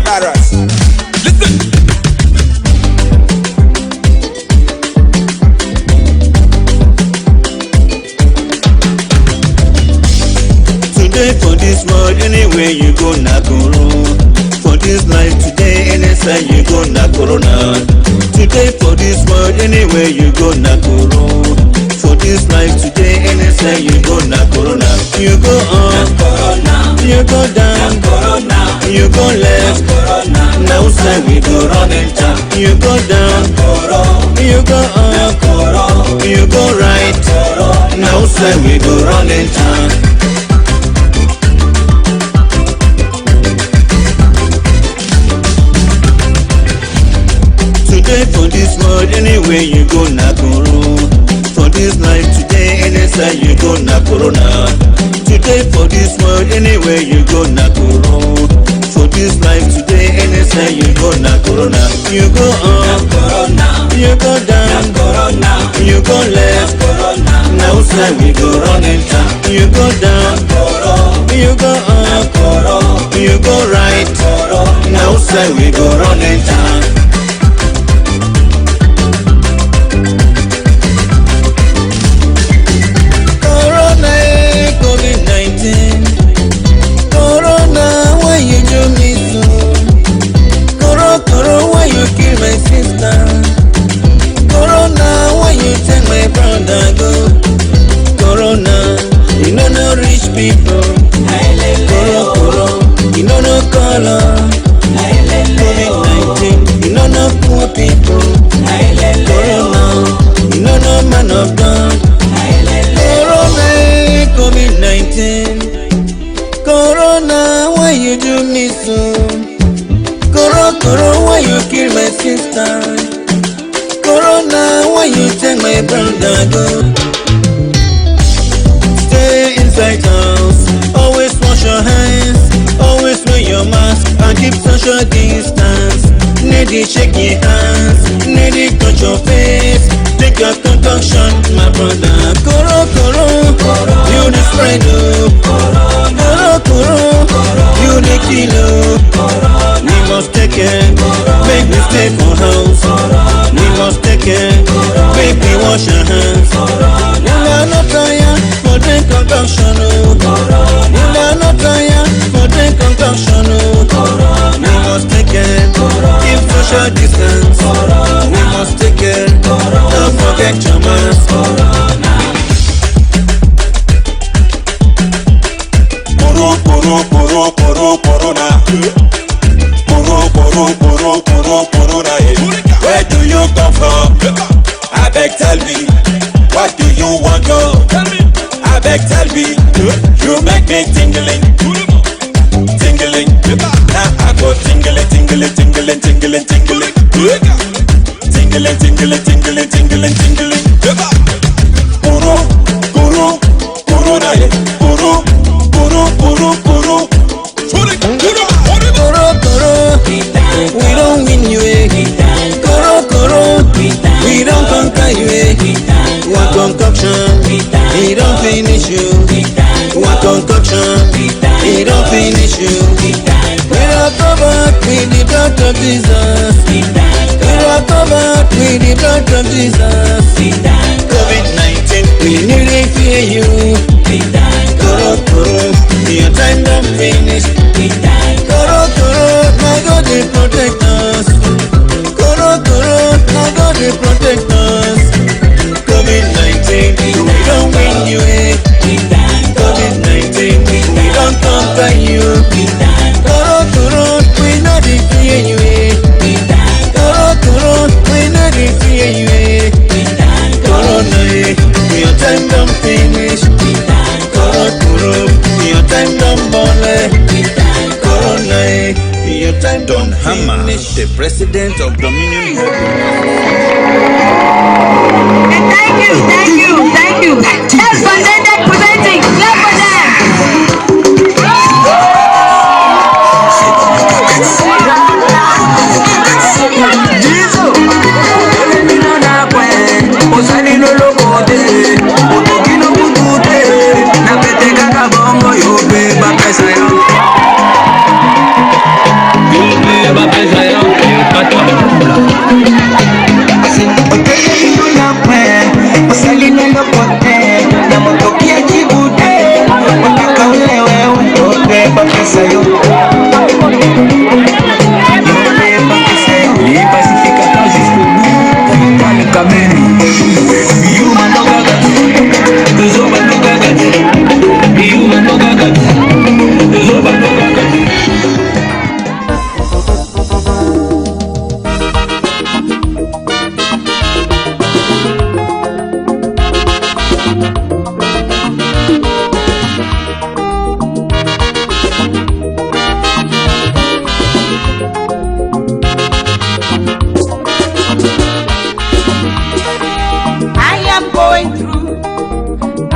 coronavirus. Listen. Today for this world, anywhere you go, na corona. For this life today, anytime you go, na corona. Today for this world, anywhere you go, na corona. For this life today, anytime you go, na corona. You go up, you go down, you go left, now side we go running town. You go down, you go up, you go right, now side we go running town. Today for this world, anywhere you go, na corona. For this life today, anytime you go, na corona. Today for this world, anywhere you go, na corona. For this life today, anytime you go, na corona. You go up, you go down, you go left, now side we go running town. You go down, you go up, you go right, now side we go running town. Corona, why you do me so? Corona, why you kill my sister? Corona, why you take my brother go? Corona, you know no rich people. Corona, you know no color. COVID-19, you know no poor people. Corona, you know no man of God. Corona, COVID-19. Corona, why you do me so? Corona, why you kill my sister? Corona, why you take my brother go? Stay inside house, always wash your hands, always wear your mask and keep social distance. Need it shake your hands, need it touch your face. Take your concoction, my brother. Corona, you the spread up. Corona, you the killer. We must take care, make me stay for house. We must take care, make me wash your hands. You are not tired for the concoction. You are not tired for the concoction. We must take care, keep social distance. We must take care, don't forget your mask. Corona. Where do you come from? I beg, tell me. What do you want to? I beg, tell me. You make me tingling. Now I go tingling. We don't win you, Corona, we don't conquer you, one concoction, he don't finish you, one concoction, he don't finish you. We don't go back with the blood of Jesus, we don't go back with the blood of Jesus. COVID-19, we nearly fear you, Corona, your time don't finish. Corona, my God, they protect us. Corona, my God, they protect us. COVID-19, we don't win you, COVID-19, we don't conquer you. Corona, we not defeat you, Corona, we not defeat you, Corona, your time don't finish. Corona, your time don't bother. Corona, your time don't hammer. The president of Dominion. Thank you. Let's presenting. Clap for them. You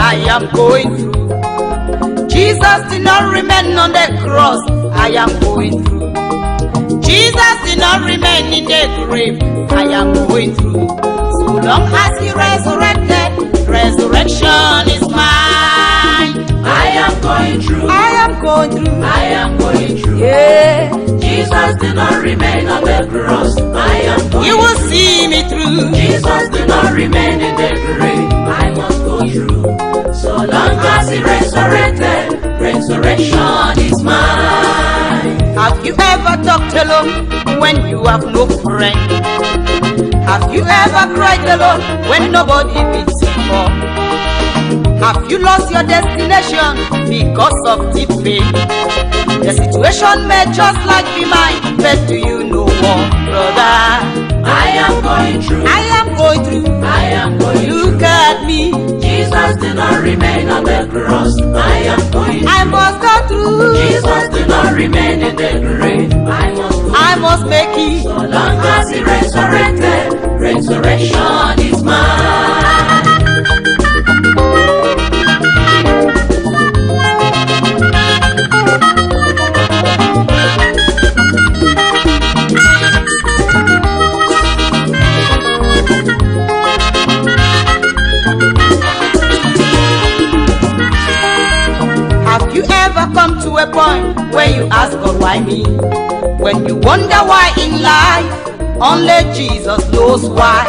I am going through. Jesus did not remain on the cross. I am going through. Jesus did not remain in the grave. I am going through. So long as he resurrected, resurrection is mine. I am going through. I am going through. I am going through. Yeah. Jesus did not remain on the cross. I am going You will see me through. Jesus did not remain in the grave. I must go through. So long as he resurrected, resurrection is mine. Have you ever talked alone when you have no friend? Have you ever cried alone when nobody beats you up? Have you lost your destination because of deep pain? The situation may just like be mine, but do you know what, brother? I am going through. I am going through. I am going Look through. at me. Jesus did not remain on the cross. I am going I through. must go through. Jesus did not remain in the grave. I must make it. So long as he resurrected, resurrection is mine. Have you ever come to a point where you ask God why me? When you wonder why in life, only Jesus knows why.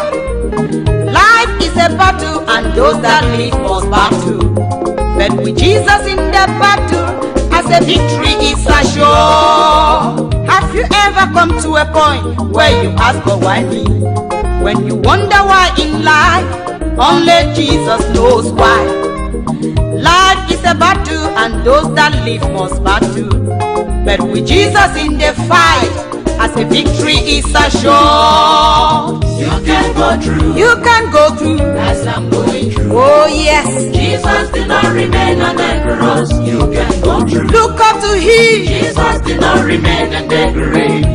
Life is a battle and those that live must battle. But with Jesus in the battle, as a victory is assured. Have you ever come to a point where you ask God why me? When you wonder why in life, only Jesus knows why. Life is a battle and those that live must battle. But with Jesus in the fight, as a victory is assured. You can go through. You can go through. As I'm going through. Oh yes. Jesus did not remain on the cross. You can go through. Look up to him. Jesus did not remain in the grave.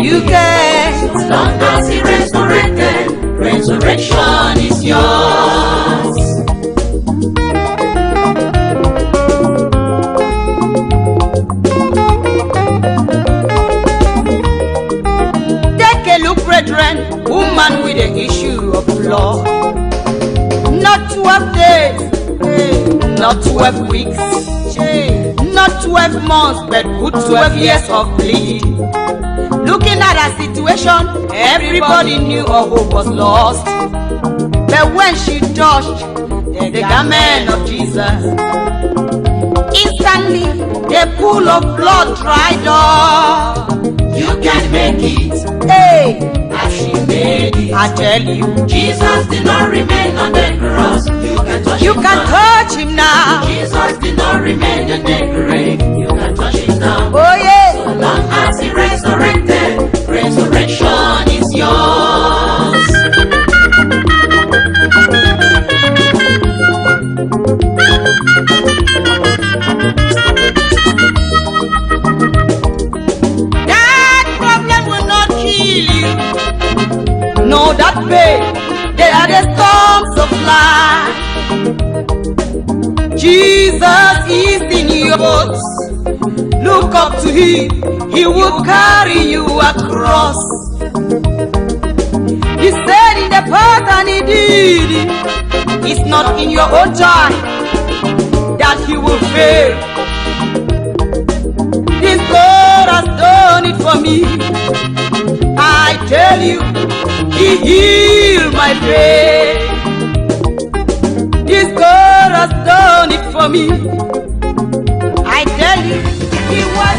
You can. As long as he resurrected, resurrection is yours. Take a look, brethren, woman with the issue of blood. Not 12 days, not 12 weeks, not 12 months, but good 12 years of bleeding. Looking at her situation, everybody knew her hope was lost. But when she touched the garment of Jesus, instantly the pool of blood dried up. You can make it. Hey, As she made it. I tell you, Jesus did not remain on the cross. You can touch you him can now. touch him now. Jesus did not remain in the grave. You can touch him now. Oh yeah. So long as he resurrected, resurrection is yours. That problem will not kill you. No, that pain, they are the storms of life. Jesus is in yours. Look up to him, he will carry you across. He said in the past and he did it. It's not in your own time that he will fail. This God has done it for me. I tell you, he healed my pain. This God has done it for me. I tell you, he was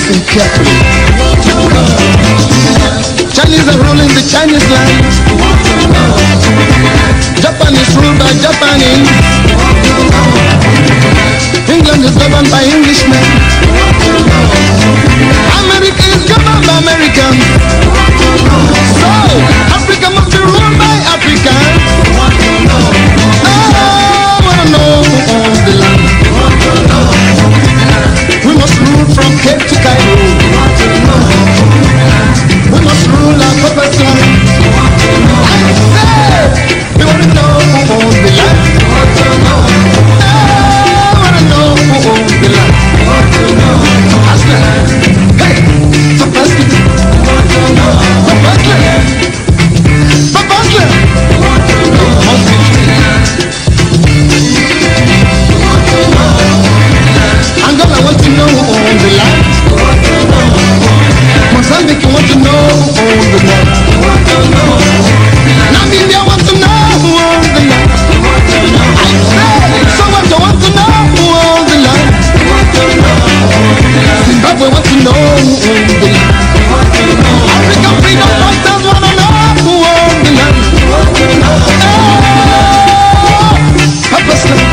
listen carefully. Chinese are ruling the Chinese land. Japan is ruled by Japanese. England is governed by Englishmen. America is governed by Americans. So, Africa must be ruled by Africans. I wanna know the land. We must rule from Cape to Cairo. We must rule our purpose land. I say, we want to know the land. I want to know the land. Hey, purpose Angola want to know the land. Mozambique want to know the land. Namibia want to know the land. I say, Soweto want to know the land. Zimbabwe want to know the land. African freedom fighters want to know the land. Purpose land.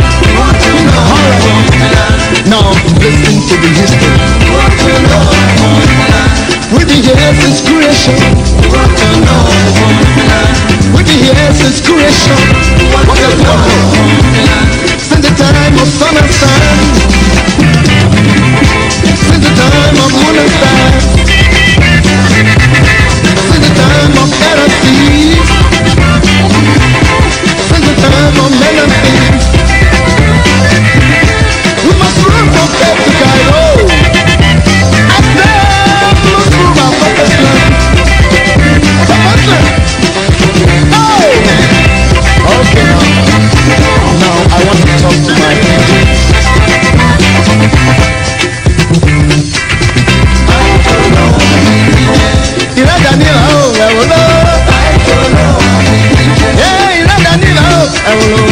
Now listen to the history. With the years since creation. With the years since creation. What a wonder. Since the time of sun and sand. Since the time of moon and stars. Since the time of air and sea. Since the time of men and things. We must rule from Cape to Cairo. I said we must rule our purpose land. Purpose land. Oh! Okay. Now I want to talk to my people. Ira Daniel, oh, I will know. Yeah, Ira Daniel, oh, I will know.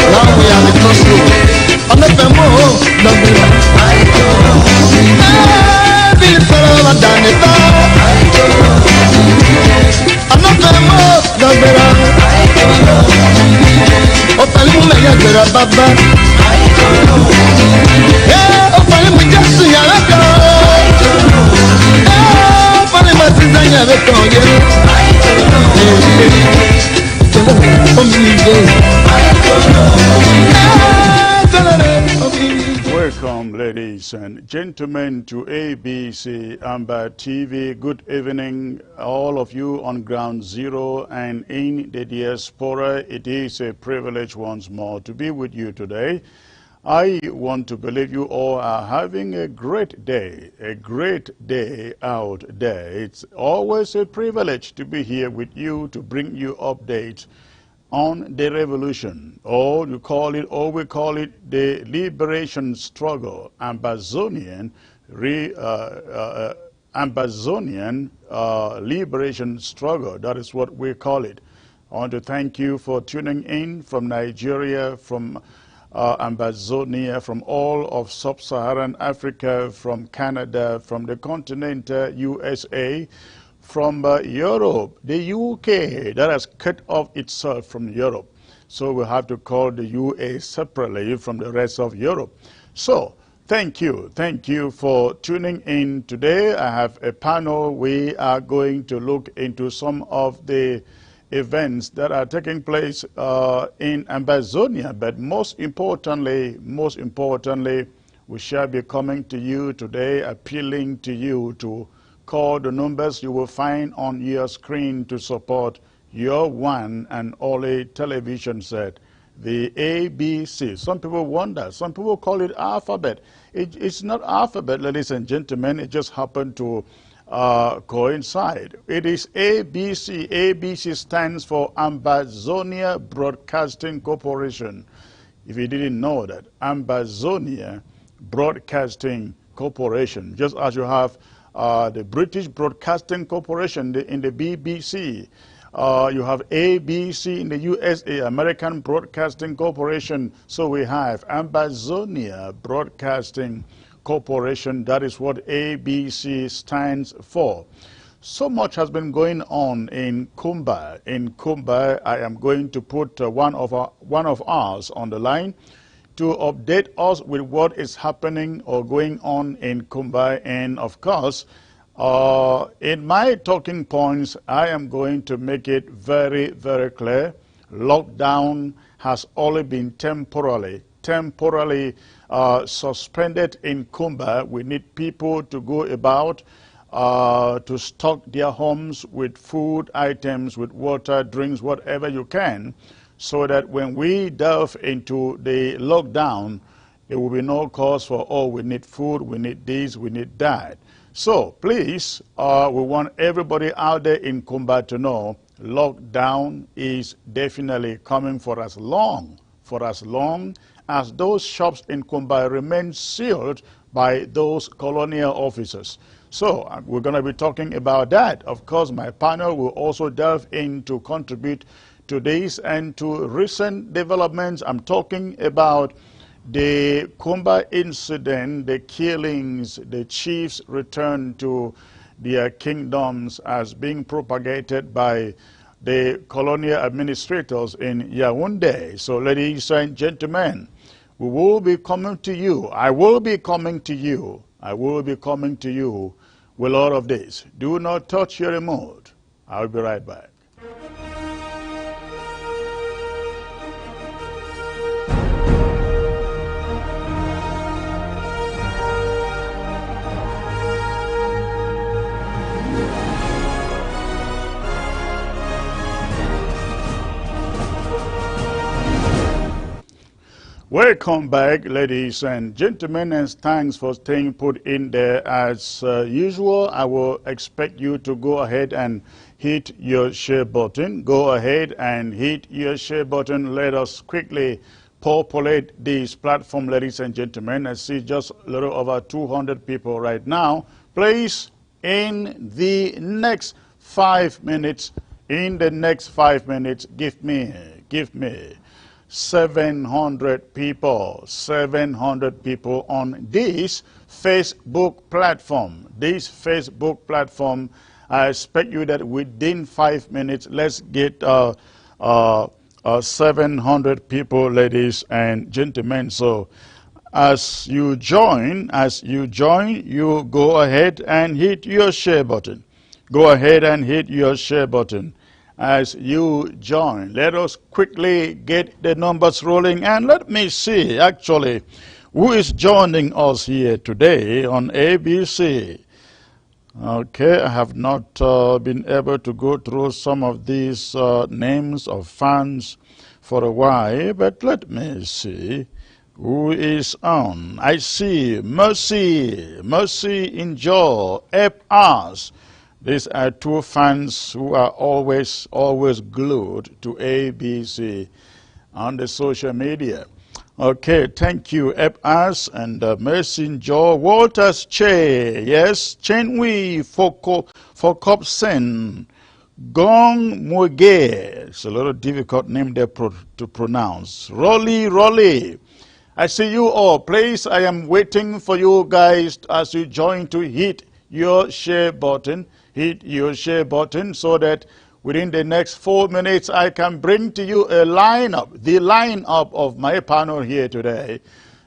Now we are the crossroads. I'm not the more, no better. I'm not the more, no better. Opalimu ya gera baba. Opalimu jasu ya lako. Opalimu tizanya veto ye. Welcome, ladies and gentlemen, to ABC Amber TV. Good evening, all of you on Ground Zero and in the diaspora. It is a privilege once more to be with you today. I want to believe you all are having a great day out there. It's always a privilege to be here with you to bring you updates on the revolution, or we call it the liberation struggle, Ambazonian liberation struggle. That is what we call it. I want to thank you for tuning in from Nigeria, from Ambazonia, from all of sub-Saharan Africa, from Canada, from the continental USA, from Europe, the UK, that has cut off itself from Europe. So we have to call the US separately from the rest of Europe. So thank you for tuning in today. I have a panel. We are going to look into some of the events that are taking place in Ambazonia, but most importantly, we shall be coming to you today, appealing to you to call the numbers you will find on your screen to support your one and only television set, the ABC. Some people wonder, some people call it alphabet. It's not alphabet, ladies and gentlemen. It just happened to coincide. It is ABC. ABC stands for Ambazonia Broadcasting Corporation. If you didn't know that, Ambazonia Broadcasting Corporation, just as you have the British Broadcasting Corporation in the BBC, You have ABC in the USA, American Broadcasting Corporation. So we have Ambazonia Broadcasting Corporation. That is what ABC stands for. So much has been going on in Kumba. In Kumba, I am going to put one of ours on the line to update us with what is happening or going on in Kumba. And of course, in my talking points, I am going to make it very, very clear. Lockdown has only been temporarily suspended in Kumba. We need people to go about to stock their homes with food items, with water, drinks, whatever you can, so that when we delve into the lockdown, there will be no cause for, oh, we need food, we need this, we need that. So please, we want everybody out there in Kumba to know lockdown is definitely coming for as long as those shops in Kumba remain sealed by those colonial officers. So we're going to be talking about that. Of course, my panel will also delve in to contribute to this and to recent developments. I'm talking about the Kumba incident, the killings, the chiefs' return to their kingdoms as being propagated by the colonial administrators in Yaoundé. So ladies and gentlemen, we will be coming to you. I will be coming to you with all of this. Do not touch your remote. I'll be right back. Welcome back, ladies and gentlemen, and thanks for staying put in there. As usual, I will expect you to go ahead and hit your share button. Go ahead and hit your share button. Let us quickly populate this platform, ladies and gentlemen. I see just a little over 200 people right now. Please, in the next 5 minutes, give me 700 people on this Facebook platform. I expect you that within 5 minutes, let's get 700 people, ladies and gentlemen. So as you join, you go ahead and hit your share button. Go ahead and hit your share button. As you join, let us quickly get the numbers rolling, and let me see actually who is joining us here today on ABC. Okay, I have not been able to go through some of these names of fans for a while, but let me see who is on. I see Mercy Enjoy, FRs. These are two fans who are always glued to ABC on the social media. Okay, thank you, FRs and Mercy Enjoy. Walters Che, yes, Chenwi Fokopsen, Gong Muge. It's a little difficult name there to pronounce. Rolly. I see you all. Please, I am waiting for you guys as you join to hit your share button. Hit your share button so that within the next 4 minutes I can bring to you a lineup, the lineup of my panel here today,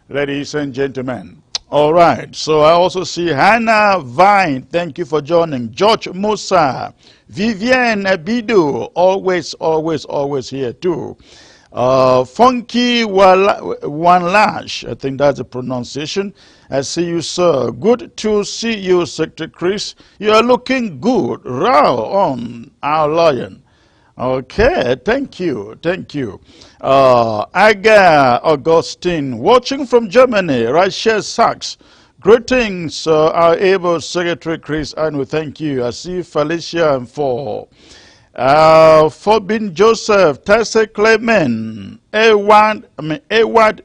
ladies and gentlemen. All right, so I also see Hannah Vine, thank you for joining. George Musa, Vivienne Abidu, always here too. Funky Wanlash, I think that's the pronunciation. I see you, sir. Good to see you, Secretary Chris. You are looking good. Row on our lion. Okay, thank you. Aga Augustine, watching from Germany. Rachel Sachs. Greetings, our able Secretary Chris, and we thank you. I see Felicia and for. Forbin Joseph, Tessa Clement, Ewad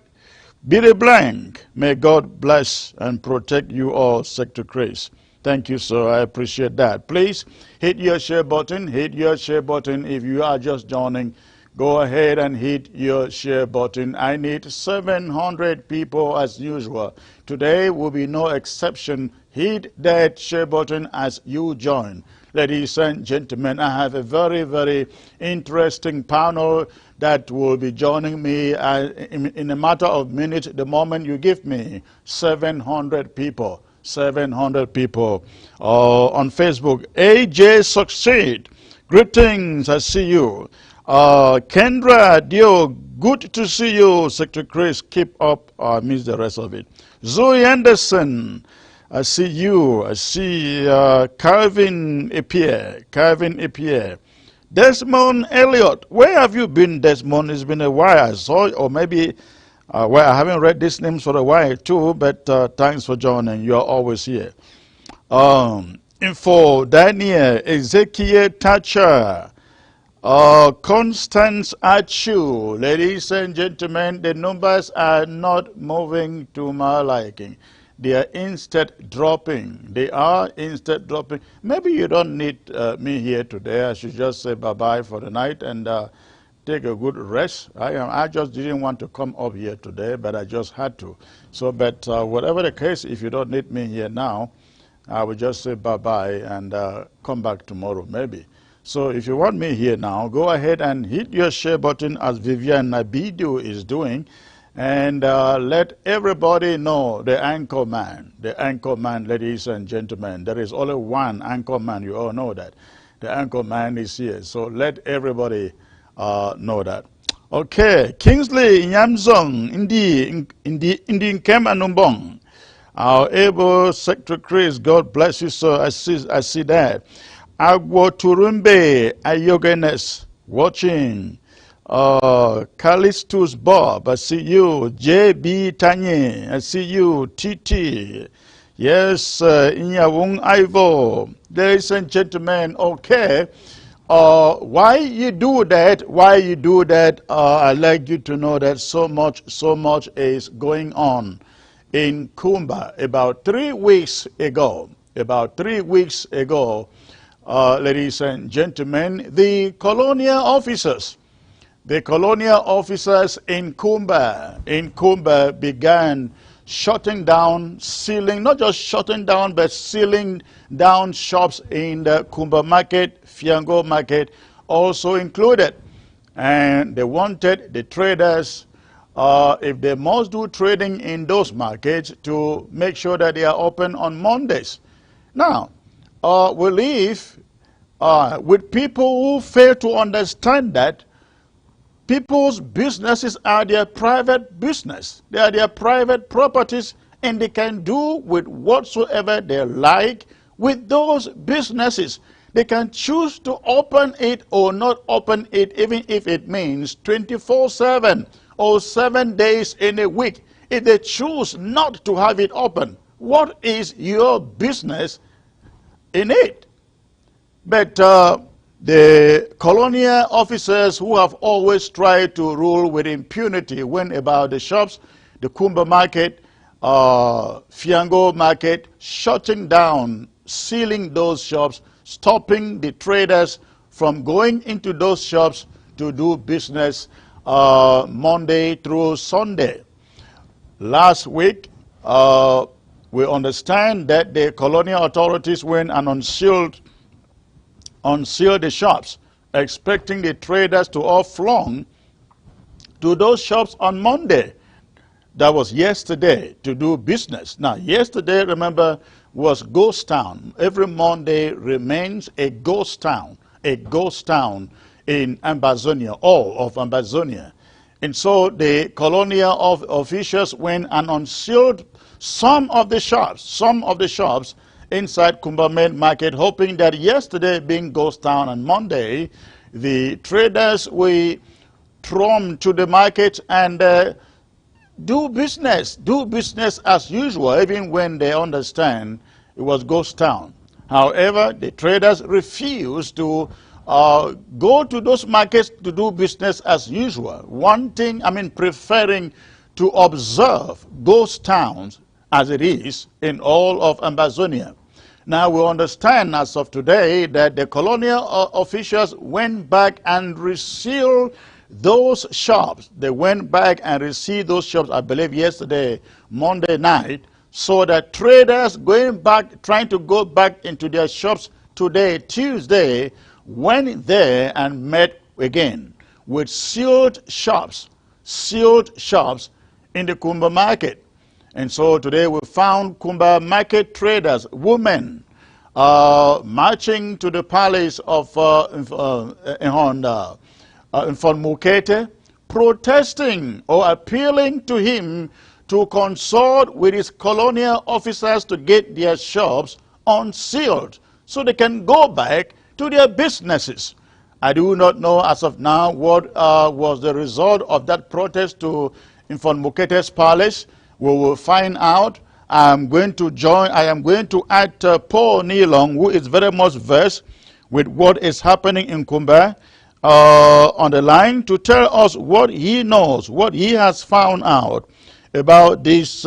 Billy Blank. May God bless and protect you all, Sector Chris. Thank you, sir. I appreciate that. Please hit your share button. Hit your share button. If you are just joining, go ahead and hit your share button. I need 700 people as usual. Today will be no exception. Hit that share button as you join. Ladies and gentlemen, I have a very, very interesting panel that will be joining me in a matter of minutes. The moment you give me 700 people. 700 people on Facebook. AJ Succeed. Greetings, I see you. Kendra Dio, good to see you. Secretary Chris, keep up. I missed the rest of it. Zoe Anderson, I see you. I see Calvin Epierre. Calvin Epierre. Desmond Elliott. Where have you been, Desmond? It's been a while. I saw, or maybe, well, I haven't read these names for a while too, but thanks for joining. You are always here. Info, Daniel, Ezekiel Thatcher. Constance Achu. Ladies and gentlemen, the numbers are not moving to my liking. They are instead dropping. They are instead dropping. Maybe you don't need me here today. I should just say bye-bye for the night and take a good rest. I just didn't want to come up here today, but I just had to. So, but whatever the case, if you don't need me here now, I will just say bye-bye and come back tomorrow maybe. So if you want me here now, go ahead and hit your share button as Vivian Nabidu is doing, and let everybody know the anchor man. The anchor man, ladies and gentlemen. There is only one anchor man. You all know that. The anchor man is here. So let everybody know that. Okay, Kingsley Nyamzong, Indi Nkem Anumbong. Our able Secretary Chris, God bless you, sir. I see that. Agwo Turumbe Ayogenes watching. Callistus Bob, I see you. JB Tanye, I see you. TT. Yes, Inyawung Ivo. Ladies and gentlemen, okay. Why you do that? Why you do that? I'd like you to know that so much is going on in Kumba. About 3 weeks ago, ladies and gentlemen, the colonial officers in Kumba began shutting down, sealing, not just shutting down, but sealing down shops in the Kumba market, Fiango market also included. And they wanted the traders, if they must do trading in those markets, to make sure that they are open on Mondays. Now, we live with people who fail to understand that people's businesses are their private business. They are their private properties, and they can do with whatsoever they like with those businesses. They can choose to open it or not open it, even if it means 24/7 or 7 days in a week. If they choose not to have it open, what is your business in it? But the colonial officers who have always tried to rule with impunity went about the shops, the Kumba market, Fiango market, shutting down, sealing those shops, stopping the traders from going into those shops to do business Monday through Sunday. Last week, we understand that the colonial authorities went and unsealed the shops, expecting the traders to all flown to those shops on Monday. That was yesterday, to do business. Now, yesterday, remember, was ghost town. Every Monday remains a ghost town in Ambazonia, all of Ambazonia. And so the colonial officials went and unsealed some of the shops inside Kumba main market, hoping that yesterday being ghost town and Monday, the traders will throng to the market and do business as usual, even when they understand it was ghost town. However, the traders refused to go to those markets to do business as usual, preferring to observe ghost towns as it is in all of Ambazonia. Now we understand as of today that the colonial officials went back and resealed those shops. They went back and resealed those shops, I believe yesterday, Monday night, so that traders going back, trying to go back into their shops today, Tuesday, went there and met again with sealed shops in the Kumba market. And so today we found Kumba market traders, women, marching to the palace of Mukete, protesting or appealing to him to consult with his colonial officers to get their shops unsealed so they can go back to their businesses. I do not know as of now what was the result of that protest to Mukete's palace. We will find out. I am going to add Paul Nielang, who is very much versed with what is happening in Kumba, on the line to tell us what he knows, what he has found out about this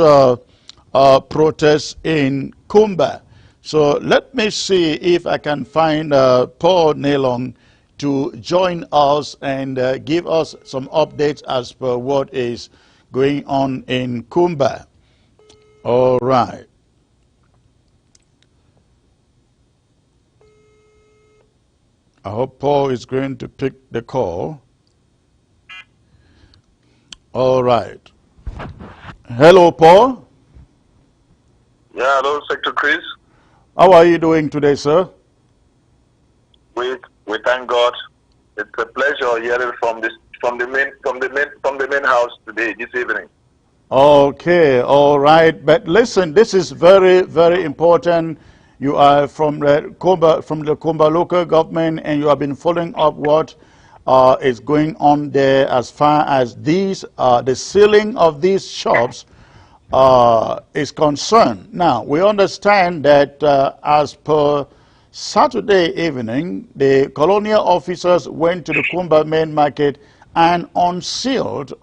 protest in Kumba. So let me see if I can find Paul Nielang to join us and give us some updates as per what is going on in Kumba. All right. I hope Paul is going to pick the call. All right. Hello, Paul. Yeah, hello, Secretary Chris. How are you doing today, sir? We thank God. It's a pleasure hearing from the main house today, this evening. Okay, all right. But listen, this is very, very important. You are from the Kumba local government, and you have been following up what is going on there as far as these the sealing of these shops is concerned. Now, we understand that as per Saturday evening, the colonial officers went to the Kumba main market and unsealed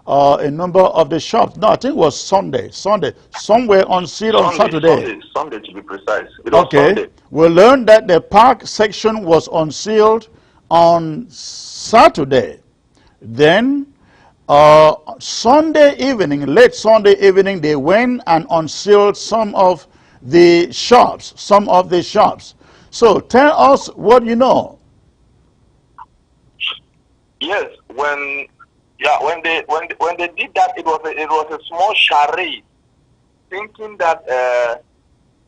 a number of the shops. No, I think it was Sunday, somewhere unsealed on Saturday. Sunday to be precise. It was Okay, Sunday. we learned that the park section was unsealed on Saturday. Then Sunday evening, late Sunday evening, they went and unsealed some of the shops. So tell us what you know. Yes, when they did that, it was a small charade, thinking that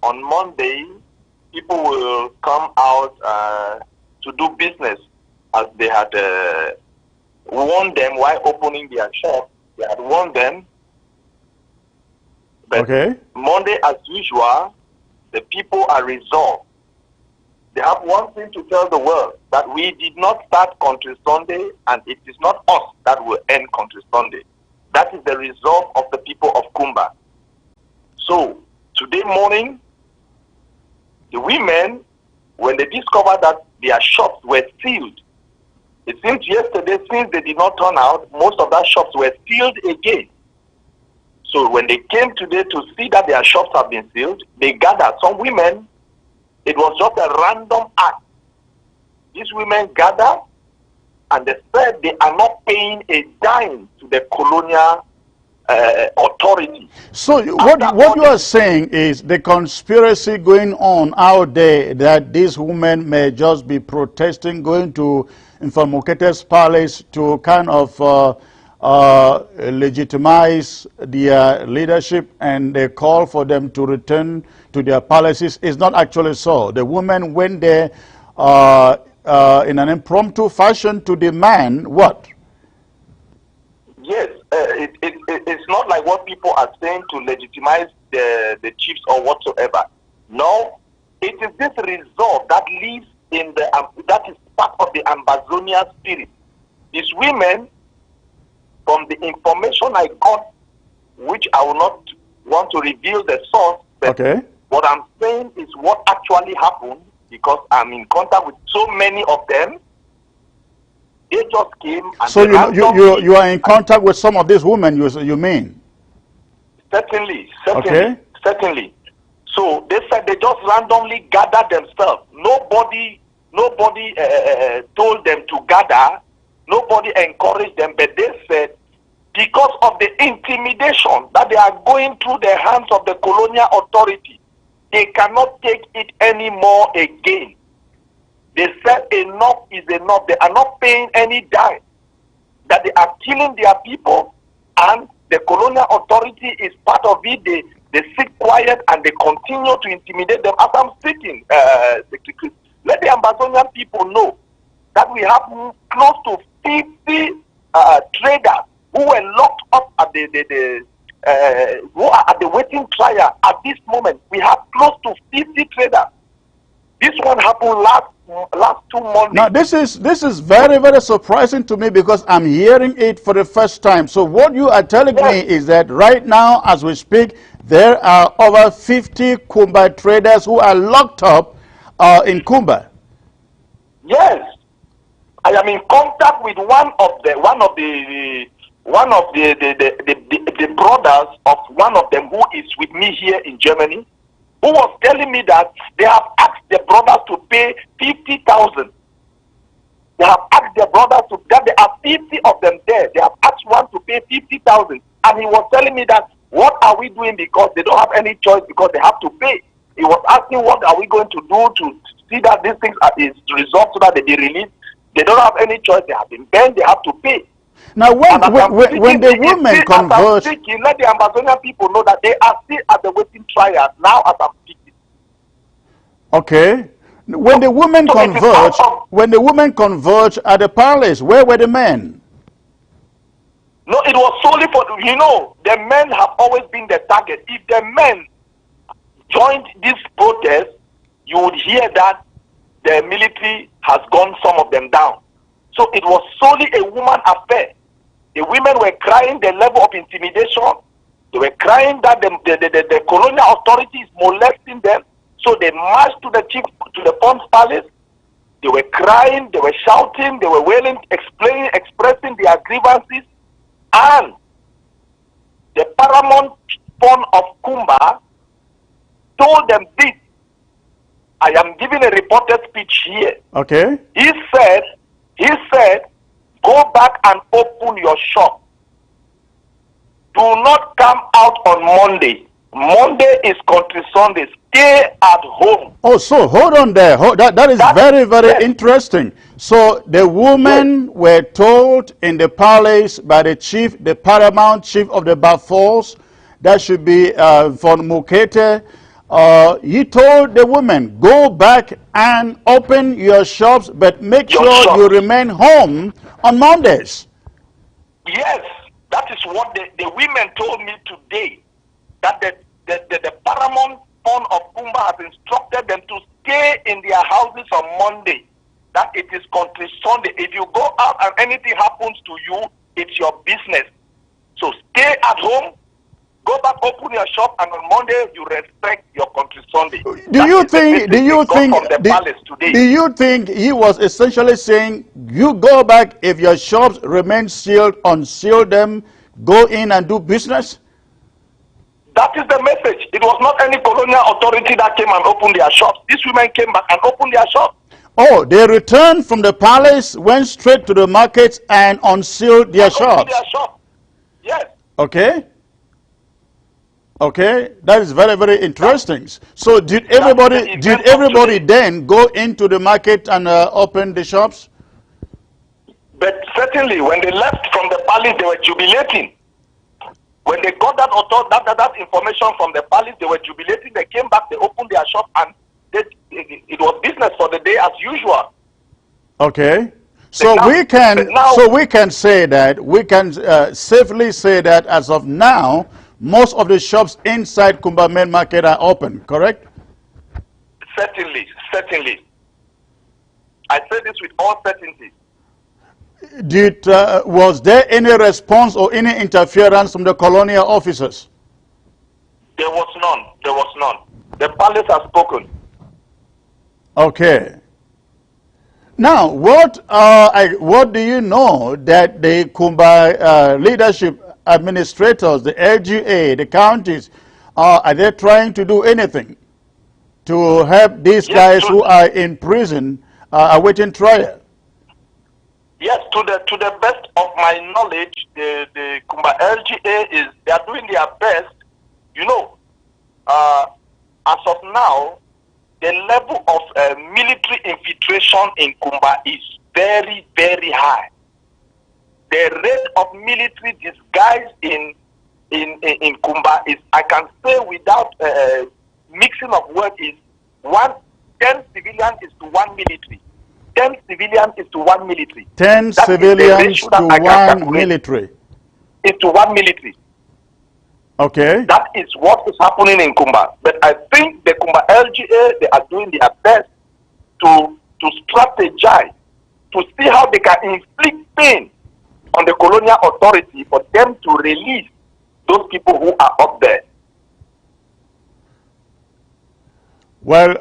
on Monday people will come out to do business, as they had warned them while opening their shop. They had warned them. But Okay. Monday, as usual, the people are resolved. They have one thing to tell the world, that we did not start Country Sunday, and it is not us that will end Country Sunday. That is the resolve of the people of Kumba. So, today morning, the women, when they discovered that their shops were sealed, it seems yesterday, since they did not turn out, most of their shops were sealed again. So when they came today to see that their shops have been sealed, they gathered. Some women, it was just a random act. These women gathered and they said they are not paying a dime to the colonial authority. So what you are saying is the conspiracy going on out there, that these women may just be protesting, going to Mukete's palace to kind of legitimize their leadership, and they call for them to return to their palaces. Is not actually so. The women went there in an impromptu fashion to demand what? Yes, it's not like what people are saying to legitimize the chiefs or whatsoever. No, it is this resolve that lives in that is part of the Ambazonia spirit. These women, from the information I got, which I will not want to reveal the source, but Okay. what I'm saying is what actually happened, because I'm in contact with so many of them. They just came and So you are in contact with some of these women, you mean? Certainly. Okay. So they said they just randomly gathered themselves. Nobody told them to gather. Nobody encouraged them, but they said because of the intimidation that they are going through the hands of the colonial authority, they cannot take it anymore again. They said enough is enough. They are not paying any dime. That they are killing their people, and the colonial authority is part of it. They sit quiet and they continue to intimidate them. As I'm speaking, let the Amazonian people know that we have close to 50 traders who were locked up at who are at the waiting trial at this moment. We have close to 50 traders. This one happened last 2 months. Now this is very, very surprising to me because I'm hearing it for the first time. So what you are telling me is that right now as we speak, there are over 50 Kumba traders who are locked up in Kumba. Yes, I am in contact with one of the brothers of one of them who is with me here in Germany, who was telling me that they have asked the brothers to pay 50,000. They have asked their brothers to, that there are 50 of them there. They have asked one to pay 50,000. And he was telling me that, what are we doing because they don't have any choice because they have to pay. He was asking what are we going to do to see that these things are resolved so that they be released. They don't have any choice. They have been banned. They have to pay. Now, when the women convert, let the Amazonian people know that they are still at the waiting trial now as I'm speaking. Okay. When the women converge, at the palace, where were the men? No, it was solely for, the men have always been the target. If the men joined this protest, you would hear that the military has gunned some of them down. So it was solely a woman affair. The women were crying the level of intimidation. They were crying that the colonial authority is molesting them. So they marched to the Pond's palace. They were crying, they were shouting, they were wailing, expressing their grievances. And the paramount son of Kumba told them this. I am giving a reported speech here. Okay. He said, go back and open your shop. Do not come out on Monday. Monday is country Sunday. Stay at home. Oh, so hold on there. That is very, very interesting. So the women were told in the palace by the paramount chief of the Bafors, that should be von Mukete. He told the women, go back and open your shops, but make sure you remain home on Mondays. Yes, that is what the women told me today. That the paramount son of Kumba has instructed them to stay in their houses on Monday. That it is country Sunday. If you go out and anything happens to you, it's your business. So stay at home. Go back, open your shop, and on Monday you respect your country Sunday. Do you think he was essentially saying, you go back, if your shops remain sealed, unseal them, go in and do business? That is the message. It was not any colonial authority that came and opened their shops. These women came back and opened their shops. Oh, they returned from the palace, went straight to the markets and unsealed their shops. Yes. Okay. Okay, that is very, very interesting. So did everybody then go into the market and open the shops? But certainly when they left from the palace, they were jubilating. When they got that information from the palace, they were jubilating. They came back, they opened their shop, and it was business for the day as usual. Okay. So we can say that, we can safely say that as of now, most of the shops inside Kumba Main Market are open, correct? Certainly. I say this with all certainty. Was there any response or any interference from the colonial officers? There was none. The palace has spoken. Okay. Now, what do you know that the Kumba leadership administrators, the LGA, the counties, are they trying to do anything? to help these guys who are in prison awaiting trial? Yes, to the best of my knowledge, the Kumba LGA they are doing their best. You know, as of now, the level of military infiltration in Kumba is very, very high. The rate of military disguise in Kumba is, I can say without mixing of words, is 10 civilians is to 1 military. 10 civilians is to 1 military. 10 civilians to 1 military. Is to 1 military. Okay. That is what is happening in Kumba. But I think the Kumba LGA, they are doing their best to strategize, to see how they can inflict pain on the colonial authority for them to release those people who are up there. Well,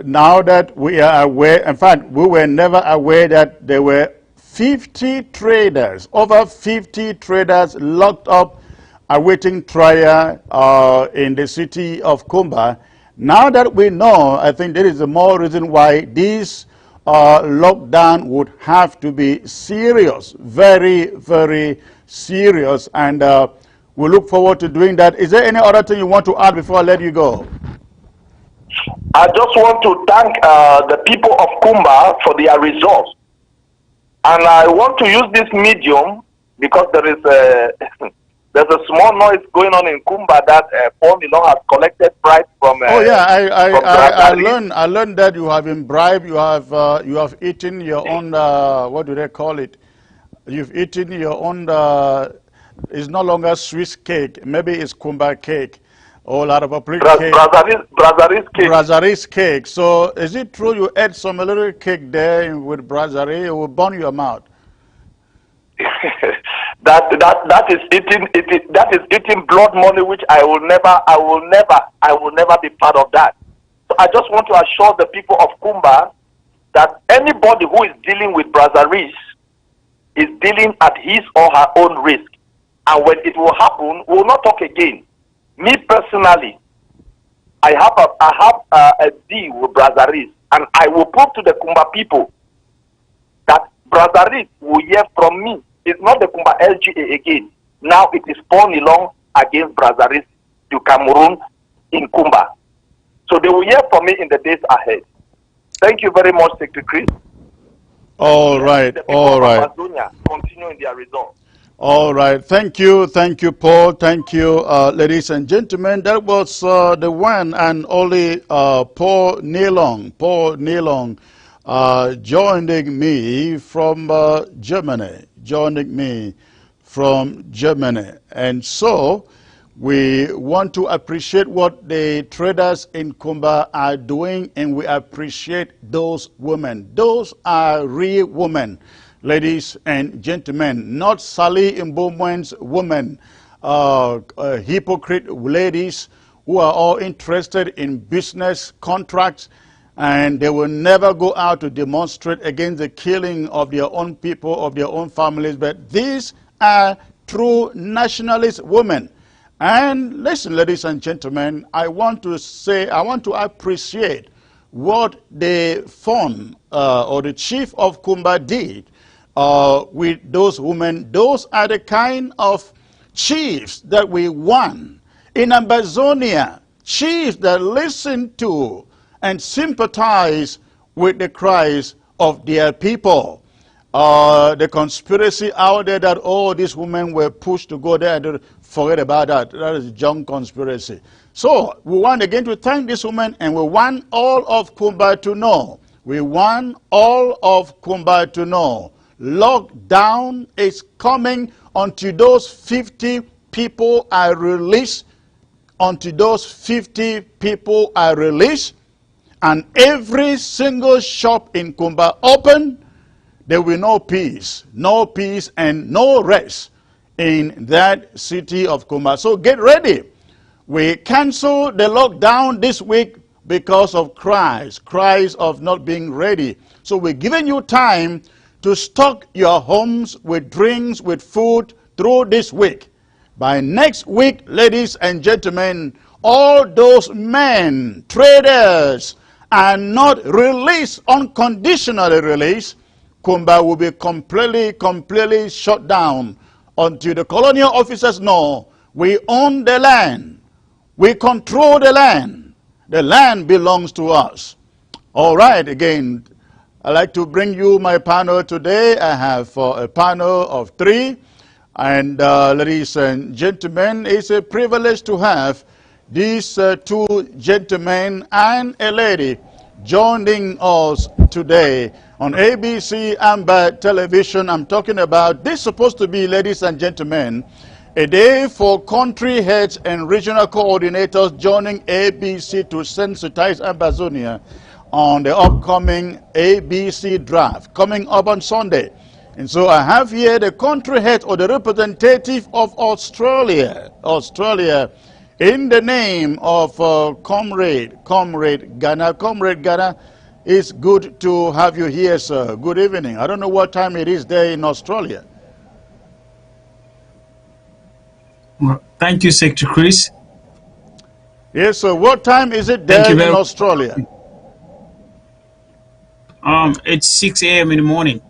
now that we are aware, in fact, we were never aware that there were 50 traders, over 50 traders locked up awaiting trial in the city of Kumba. Now that we know, I think there is a more reason why this lockdown would have to be serious, very, very serious, and we look forward to doing that. Is there any other thing you want to add before I let you go? I just want to thank the people of Kumba for their results. And I want to use this medium because there is there's a small noise going on in Kumba that Paul Nielang has collected bribes from. Oh yeah, I learned that you have been bribed. You have eaten your own. What do they call it? You've eaten your own. It's no longer Swiss cake. Maybe it's Kumba cake. Or a lot of paprika cake. Brazzaville's cake. Brazzaville's cake. So is it true you ate some little cake there with Brazzaville? It will burn your mouth. that is eating blood money, which I will never be part of that. So I just want to assure the people of Kumba that anybody who is dealing with Brazzaville is dealing at his or her own risk. And when it will happen, we will not talk again. Me personally, I have a deal with Brazzaville, and I will prove to the Kumba people that Brazzaville will hear from me. It's not the Kumba LGA again. Now it is Paul Nielang against Brazzaville to Cameroon in Kumba. So they will hear from me in the days ahead. Thank you very much, Secretary. All right, all right. Amazonia continue in their results. All right, thank you, Paul, thank you, ladies and gentlemen. That was the one and only Paul Nielang. Paul Nielang joining me from Germany, and so we want to appreciate what the traders in Kumba are doing, and we appreciate those women. Those are real women. Ladies and gentlemen, not Sally Mbomwen's women, hypocrite ladies who are all interested in business contracts, and they will never go out to demonstrate against the killing of their own people, of their own families. But these are true nationalist women. And listen, ladies and gentlemen, I want to appreciate what the fund or the chief of Kumba did with those women. Those are the kind of chiefs that we want in Amazonia, chiefs that listen to and sympathize with the cries of their people. The conspiracy out there that, oh, these women were pushed to go there, forget about that. That is junk conspiracy. So we want again to thank these women, and we want all of Kumba to know. We want all of Kumba to know. Lockdown is coming until those 50 people are released. Until those 50 people are released, and every single shop in Kumba open, there will be no peace and no rest in that city of Kumba. So get ready. We cancel the lockdown this week because of cries of not being ready. So we're giving you time to stock your homes with drinks, with food through this week. By next week, ladies and gentlemen, all those men, traders, are not released, unconditionally released, Kumba will be completely shut down until the colonial officers know we own the land. We control the land. The land belongs to us. All right, again, I'd like to bring you my panel today. I have a panel of 3. And ladies and gentlemen, it's a privilege to have these 2 gentlemen and a lady joining us today on ABC Amber Television. I'm talking about, this is supposed to be, ladies and gentlemen, a day for country heads and regional coordinators joining ABC to sensitize Ambazonia on the upcoming ABC draft coming up on Sunday. And so I have here the country head or the representative of Australia in the name of Comrade Ghana. Comrade Ghana, it's good to have you here, sir. Good evening. I don't know what time it is there in Australia. Well, thank you, Secretary Chris. Yes, sir. What time is it there in Australia? It's 6 a.m. in the morning.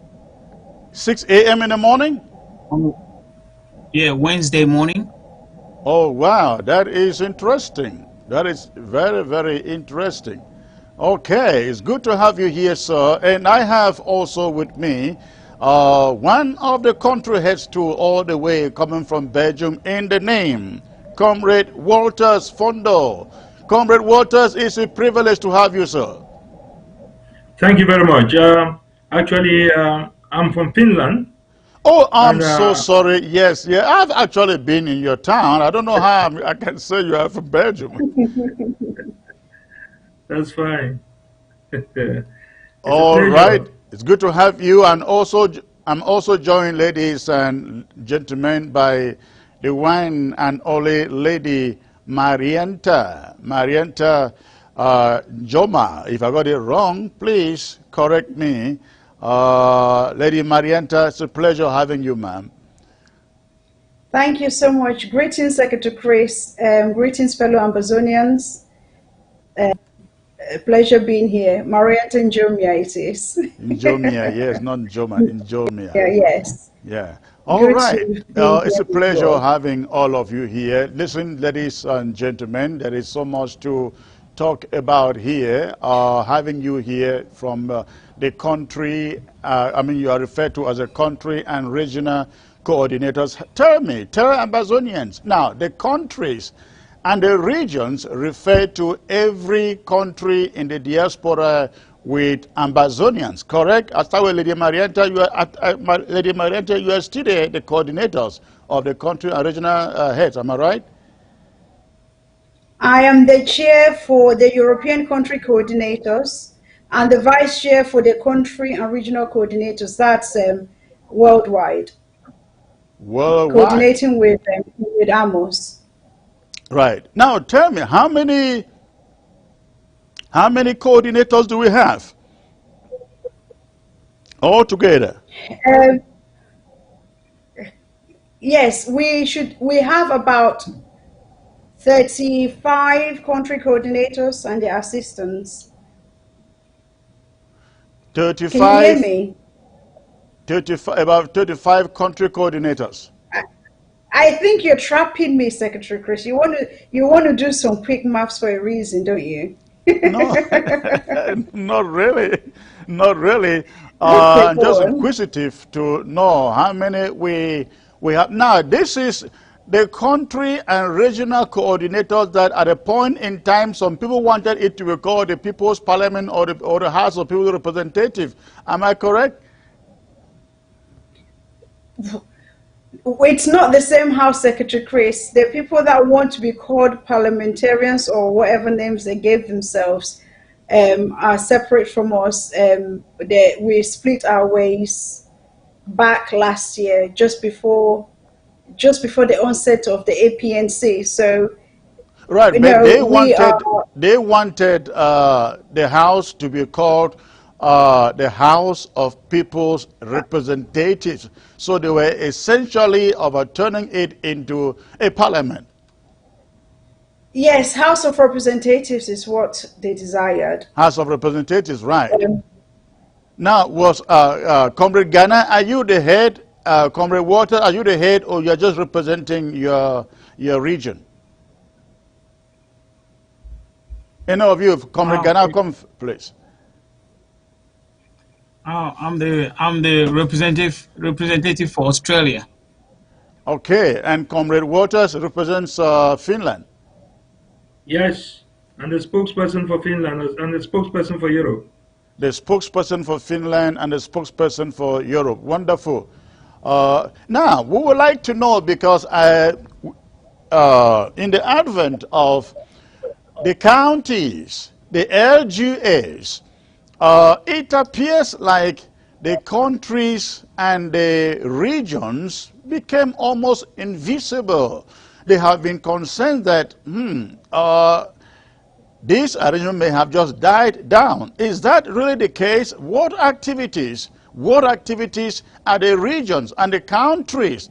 6 a.m. in the morning? Yeah, Wednesday morning. Oh, wow. That is interesting. That is very, very interesting. Okay, it's good to have you here, sir. And I have also with me one of the country heads too, all the way coming from Belgium in the name, Comrade Walters Fondo. Comrade Walters, it's a privilege to have you, sir. Thank you very much. Actually, I'm from Finland. Oh, I'm so sorry. Yes, yeah, I've actually been in your town. I don't know how I can say you are from Belgium. That's fine. All right. It's good to have you. And also, I'm also joined, ladies and gentlemen, by the one and only Lady Marianta Joma. If I got it wrong, please correct me. Lady Marianta, it's a pleasure having you, ma'am. Thank you so much. Greetings, Secretary Chris. Greetings, fellow Ambazonians. A pleasure being here. Marietta Njomia it is. Njomia, yes, not Njoma, Njomia. Yeah, yes. Yeah. All right. It's a pleasure having all of you here. Listen, ladies and gentlemen, there is so much to talk about here. Having you here from the country, you are referred to as a country and regional coordinators. Tell Ambazonians, now the countries and the regions refer to every country in the diaspora with Ambazonians, correct? I start with Lady Marianta. Lady Marianta, you are still the coordinators of the country and regional heads, am I right? I am the chair for the European country coordinators and the vice chair for the country and regional coordinators. That's worldwide. Worldwide. Coordinating with Amos. Right. Now tell me, how many coordinators do we have all together? Yes, we have about 35 country coordinators and their assistants. 35. Can you hear me? 35, about 35 country coordinators. I think you're trapping me, Secretary Chris. You want to do some quick maths for a reason, don't you? No, not really. Not really. Okay, just inquisitive to know how many we have. Now, this is the country and regional coordinators that at a point in time, some people wanted it to be called the People's Parliament or the House of People's Representative. Am I correct? It's not the same house, Secretary Chris. The people that want to be called parliamentarians or whatever names they gave themselves are separate from us. We split our ways back last year, just before the onset of the APNC. So, right, but they wanted the house to be called the House of People's Representatives. So they were essentially overturning it into a parliament. Yes, House of Representatives is what they desired. House of Representatives, right. Um, Now, was Comrade Ghana, are you the head? Comrade Water, are you the head, or you're just representing your region? Any of you, Comrade Ghana, come, please. I'm the representative for Australia. Okay, and Comrade Waters represents Finland. Yes, and the spokesperson for Finland and the spokesperson for Europe. The spokesperson for Finland and the spokesperson for Europe. Wonderful. Now, we would like to know, because in the advent of the counties, the LGAs, it appears like the countries and the regions became almost invisible. They have been concerned that this arrangement may have just died down. Is that really the case? What activities are the regions and the countries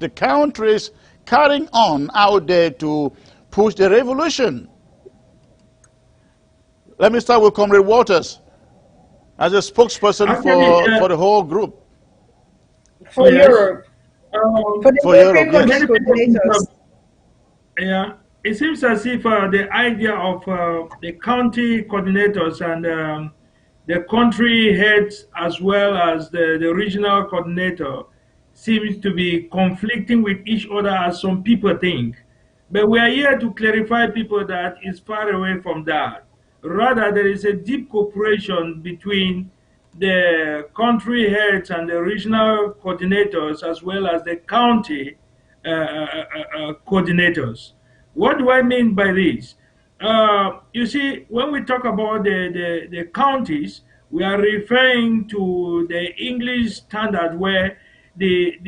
carrying on out there to push the revolution? Let me start with Comrade Waters as a spokesperson for the whole group. For Europe. For Europe, yes. Yeah, it seems as if the idea of the county coordinators and the country heads, as well as the regional coordinator, seems to be conflicting with each other, as some people think. But we are here to clarify people that is far away from that. Rather, there is a deep cooperation between the country heads and the regional coordinators, as well as the county coordinators. What do I mean by this? You see, when we talk about the counties, we are referring to the English standard, where the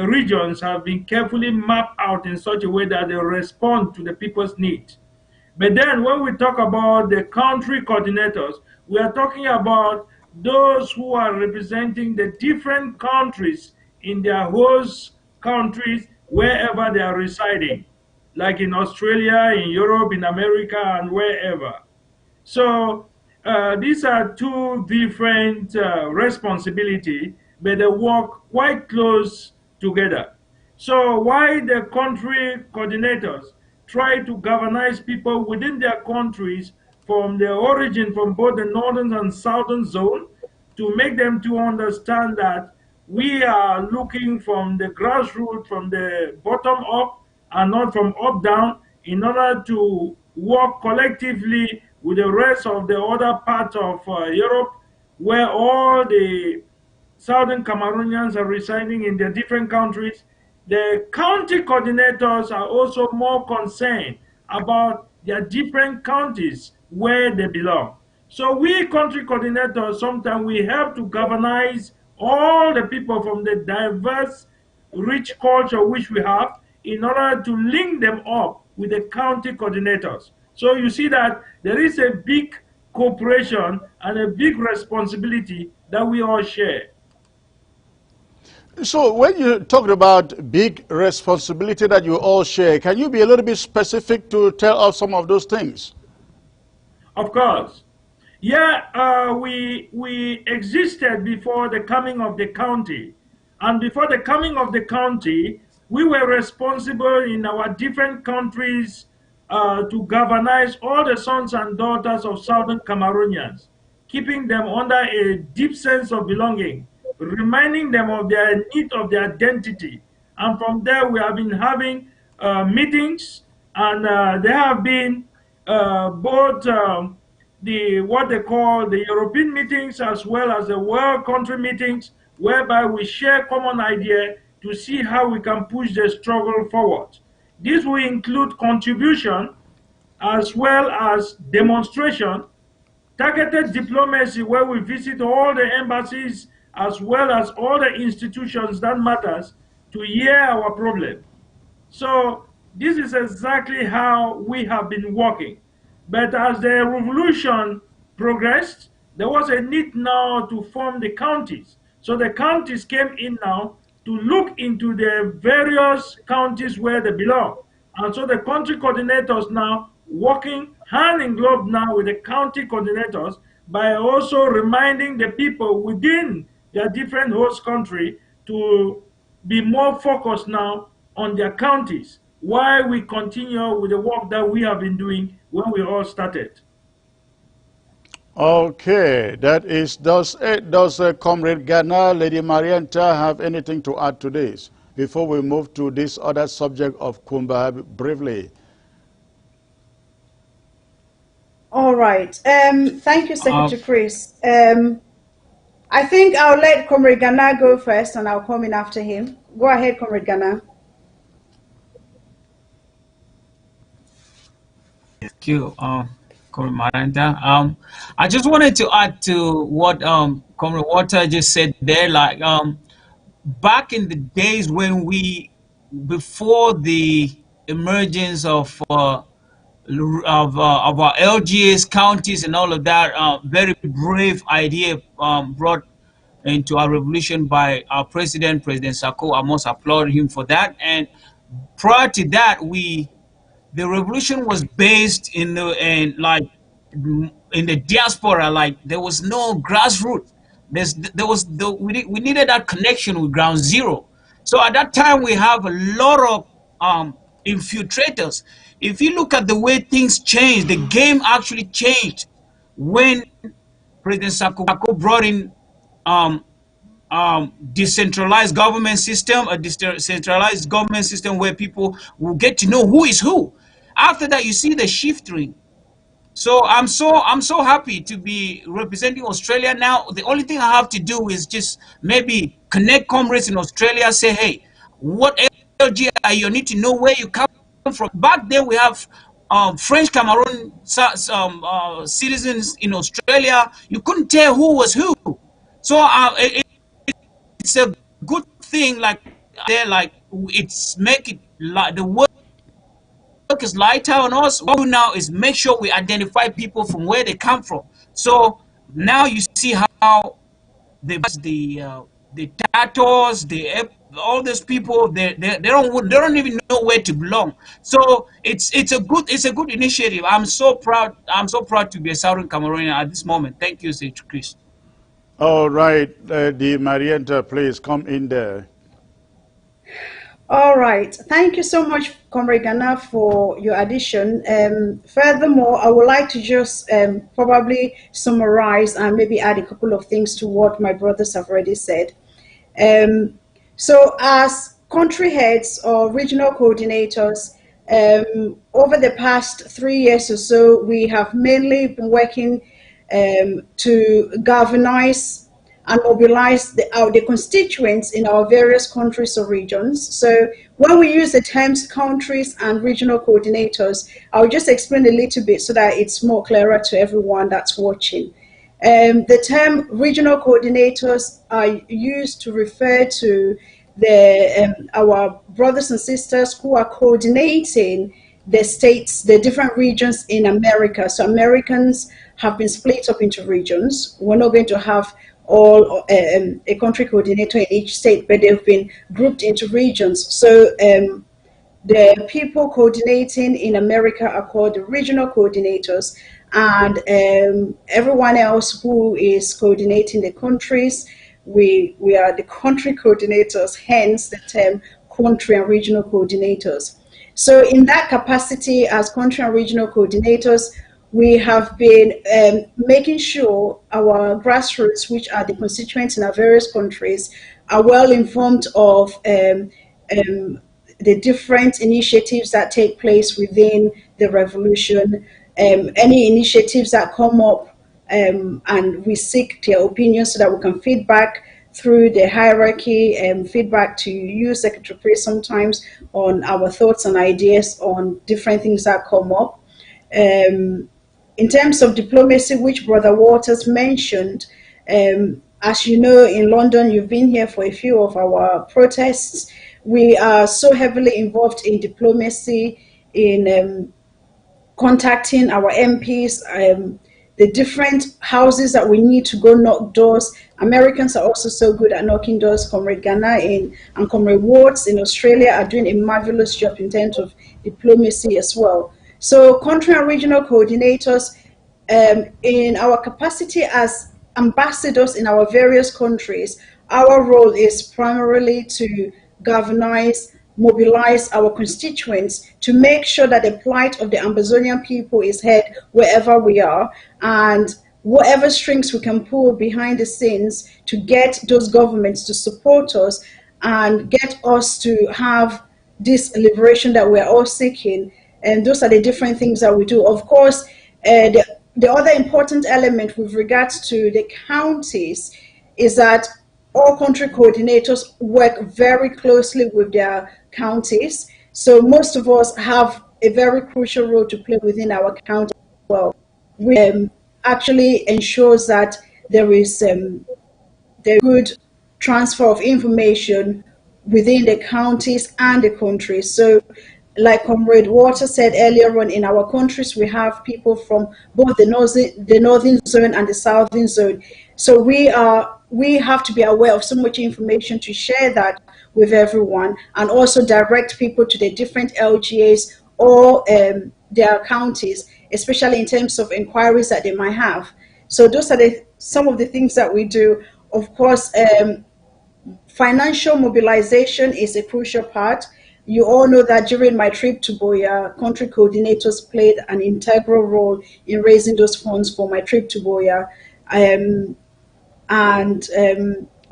regions have been carefully mapped out in such a way that they respond to the people's needs. But then when we talk about the country coordinators, we are talking about those who are representing the different countries in their host countries, wherever they are residing, like in Australia, in Europe, in America, and wherever. So these are two different responsibilities, but they work quite close together. So why the country coordinators try to galvanize people within their countries from their origin, from both the northern and southern zone, to make them to understand that we are looking from the grassroots, from the bottom up, and not from up down, in order to work collectively with the rest of the other parts of Europe, where all the Southern Cameroonians are residing in their different countries. The county coordinators are also more concerned about their different counties where they belong. So we country coordinators, sometimes we help to galvanize all the people from the diverse, rich culture which we have, in order to link them up with the county coordinators. So you see that there is a big cooperation and a big responsibility that we all share. So when you talked about big responsibility that you all share, can you be a little bit specific to tell us some of those things? Of course. Yeah, we existed before the coming of the county. And before the coming of the county, we were responsible in our different countries to galvanize all the sons and daughters of Southern Cameroonians, keeping them under a deep sense of belonging, reminding them of their need of their identity. And from there, we have been having meetings, and there have been both the what they call the European meetings, as well as the world country meetings, whereby we share common idea to see how we can push the struggle forward. This will include contribution, as well as demonstration, targeted diplomacy, where we visit all the embassies as well as all the institutions that matters to hear our problem. So this is exactly how we have been working. But as the revolution progressed, there was a need now to form the counties. So the counties came in now to look into the various counties where they belong. And so the country coordinators now working hand in glove now with the county coordinators by also reminding the people within their different host country to be more focused now on their counties while we continue with the work that we have been doing when we all started. Okay, that is, does Comrade Ghana, Lady Marianta, have anything to add to this before we move to this other subject of Kumba briefly? All right. Thank you, Secretary Chris. I think I'll let Comrade Ghana go first, and I'll come in after him. Go ahead, Comrade Ghana. Thank you, Comrade Maranta. I just wanted to add to what Comrade Water just said there. Like back in the days when before the emergence of our LGAs, counties, and all of that, very brave idea brought into our revolution by our President Sako. I must applaud him for that. And prior to that, the revolution was based in the diaspora. Like there was no grassroots. We needed that connection with ground zero. So at that time we have a lot of infiltrators. If you look at the way things changed, the game actually changed when President Sako brought in decentralized government system, a decentralized government system where people will get to know who is who. After that, you see the shifting. So I'm so happy to be representing Australia now. The only thing I have to do is just maybe connect comrades in Australia, say, hey, what LG are you? Need to know where you come from. Back then we have French Cameroon citizens in Australia. You couldn't tell who was who. So it's a good thing, like it's make it like the work is lighter on us. What we do now is make sure we identify people from where they come from. So now you see how the tattoos, all these people, they don't even know where to belong. So it's a good initiative. I'm so proud to be a Southern Cameroonian at this moment. Thank you, Sir Chris. All right, the Marianta, please come in there. All right. Thank you so much, Comrade Ghana, for your addition. Furthermore, I would like to just probably summarize and maybe add a couple of things to what my brothers have already said. So as country heads or regional coordinators, over the past 3 years or so, we have mainly been working to galvanize and mobilize the constituents in our various countries or regions. So when we use the terms countries and regional coordinators, I'll just explain a little bit so that it's more clearer to everyone that's watching. The term regional coordinators are used to refer to our brothers and sisters who are coordinating the states, the different regions in America. So Americans have been split up into regions. We're not going to have all a country coordinator in each state, but they've been grouped into regions. So the people coordinating in America are called the regional coordinators, and everyone else who is coordinating the countries, we are the country coordinators, hence the term country and regional coordinators. So in that capacity as country and regional coordinators, we have been making sure our grassroots, which are the constituents in our various countries, are well informed of the different initiatives that take place within the revolution, any initiatives that come up, and we seek their opinions so that we can feedback through the hierarchy and feedback to you, Secretary Chris, sometimes on our thoughts and ideas on different things that come up. In terms of diplomacy, which Brother Waters mentioned, as you know, in London, you've been here for a few of our protests. We are so heavily involved in diplomacy, in contacting our MPs, the different houses that we need to go knock doors. Americans are also so good at knocking doors. Comrade Ghana and Comrade Wards in Australia are doing a marvelous job in terms of diplomacy as well. So country and regional coordinators, in our capacity as ambassadors in our various countries, our role is primarily to galvanize, mobilize our constituents to make sure that the plight of the Ambazonian people is heard wherever we are, and whatever strings we can pull behind the scenes to get those governments to support us and get us to have this liberation that we're all seeking. And those are the different things that we do. Of course, the other important element with regards to the counties is that all country coordinators work very closely with their counties. So most of us have a very crucial role to play within our county as well. We actually ensures that there is the good transfer of information within the counties and the countries. So, like Comrade Water said earlier on, in our countries, we have people from both the northern zone and the southern zone. So we have to be aware of so much information to share that with everyone, and also direct people to the different LGAs or their counties, especially in terms of inquiries that they might have. So those are some of the things that we do. Of course, financial mobilization is a crucial part. You all know that during my trip to Boya, country coordinators played an integral role in raising those funds for my trip to Boya.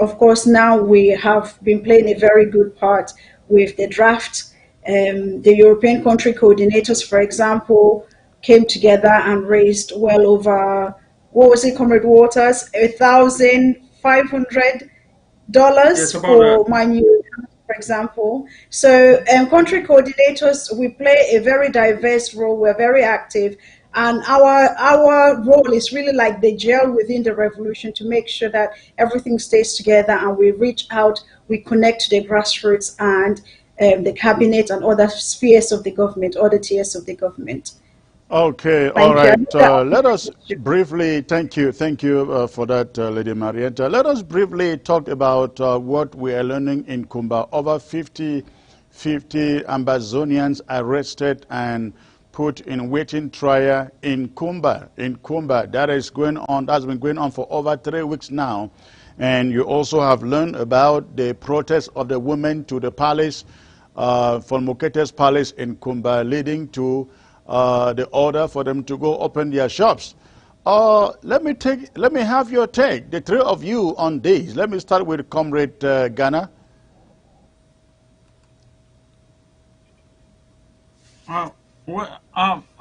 Of course, now we have been playing a very good part with the draft. The European country coordinators, for example, came together and raised well over, what was it, Comrade Waters, $1,500 for my new, for example. So country coordinators, we play a very diverse role. We're very active, and our role is really like the gel within the revolution to make sure that everything stays together, and we reach out, we connect to the grassroots and the cabinet and other spheres of the government, other tiers of the government. Okay, all right. Let us briefly, thank you for that, Lady Marietta. Let us briefly talk about what we are learning in Kumba. Over 50 Ambazonians arrested and put in waiting trial in Kumba. That is going on, that's been going on for over 3 weeks now. And you also have learned about the protest of the women to the palace, from Mokete's palace in Kumba, leading to the order for them to go open their shops. Let me have your take, the three of you, on this. Let me start with Comrade Ghana.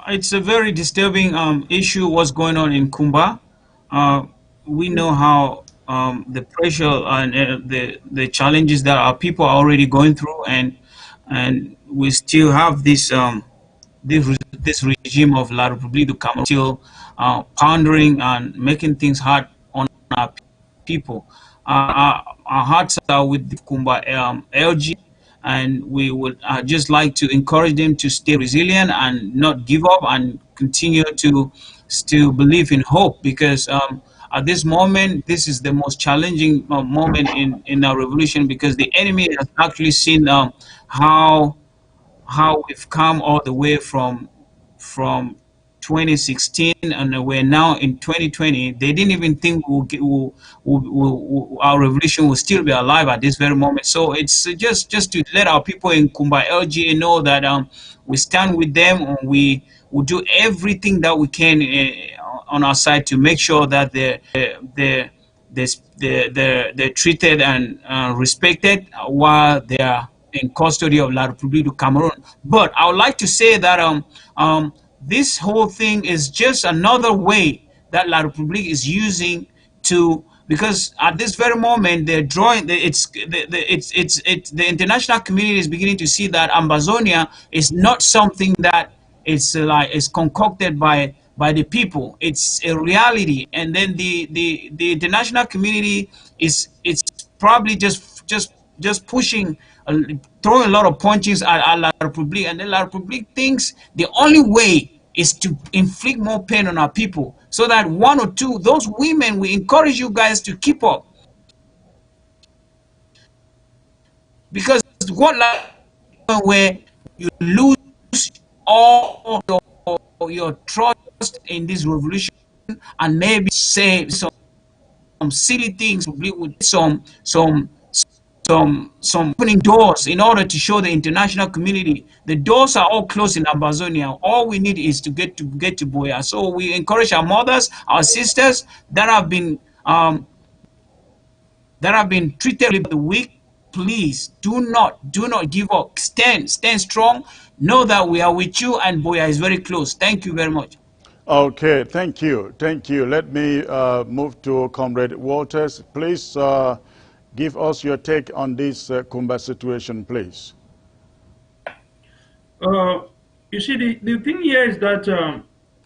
It's a very disturbing issue what's going on in Kumba. We know how the pressure and the challenges that our people are already going through, and we still have this this regime of La République du Cameroun still pondering and making things hard on our people. Our hearts are with the Kumba LG, and we would just like to encourage them to stay resilient and not give up and continue to still believe in hope, because at this moment, this is the most challenging moment in our revolution, because the enemy has actually seen how we've come all the way from 2016, and we're now in 2020. They didn't even think our revolution will still be alive at this very moment. So it's just to let our people in Kumba LGA know that we stand with them, and we will do everything that we can on our side to make sure that they're treated and respected while they are in custody of La République du Cameroun. But I would like to say that this whole thing is just another way that La République is using to, because at this very moment they're drawing the international community is beginning to see that Ambazonia is not something that it's concocted by the people. It's a reality, and then the international community is probably just pushing, throwing a lot of punches at La République, and then La République thinks the only way is to inflict more pain on our people. so that one or two, those women, we encourage you guys to keep up. Because what like where you lose all your trust in this revolution and maybe say some silly things with some opening doors in order to show the international community the doors are all closed in Amazonia. All we need is to get to Boya. So we encourage our mothers, our sisters that have been treated the weak. Please do not give up. Stand strong. Know that we are with you, and Boya is very close. Thank you very much. Okay, thank you. Let me move to Comrade Walters. Please give us your take on this Kumba situation, please. You see, the thing here is that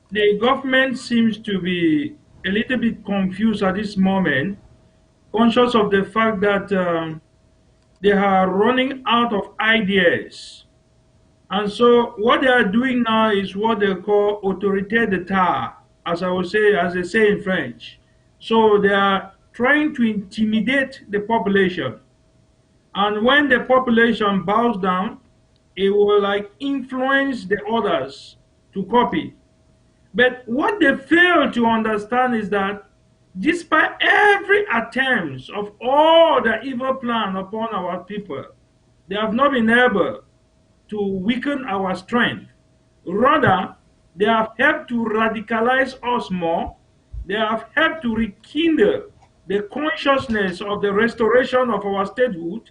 the government seems to be a little bit confused at this moment, conscious of the fact that they are running out of ideas. And so what they are doing now is what they call autorité d'etat, as they say in French. So they are trying to intimidate the population. And when the population bows down, it will like influence the others to copy. But what they fail to understand is that despite every attempt of all the evil plan upon our people, they have not been able to weaken our strength. Rather, they have helped to radicalize us more. They have helped to rekindle the consciousness of the restoration of our statehood,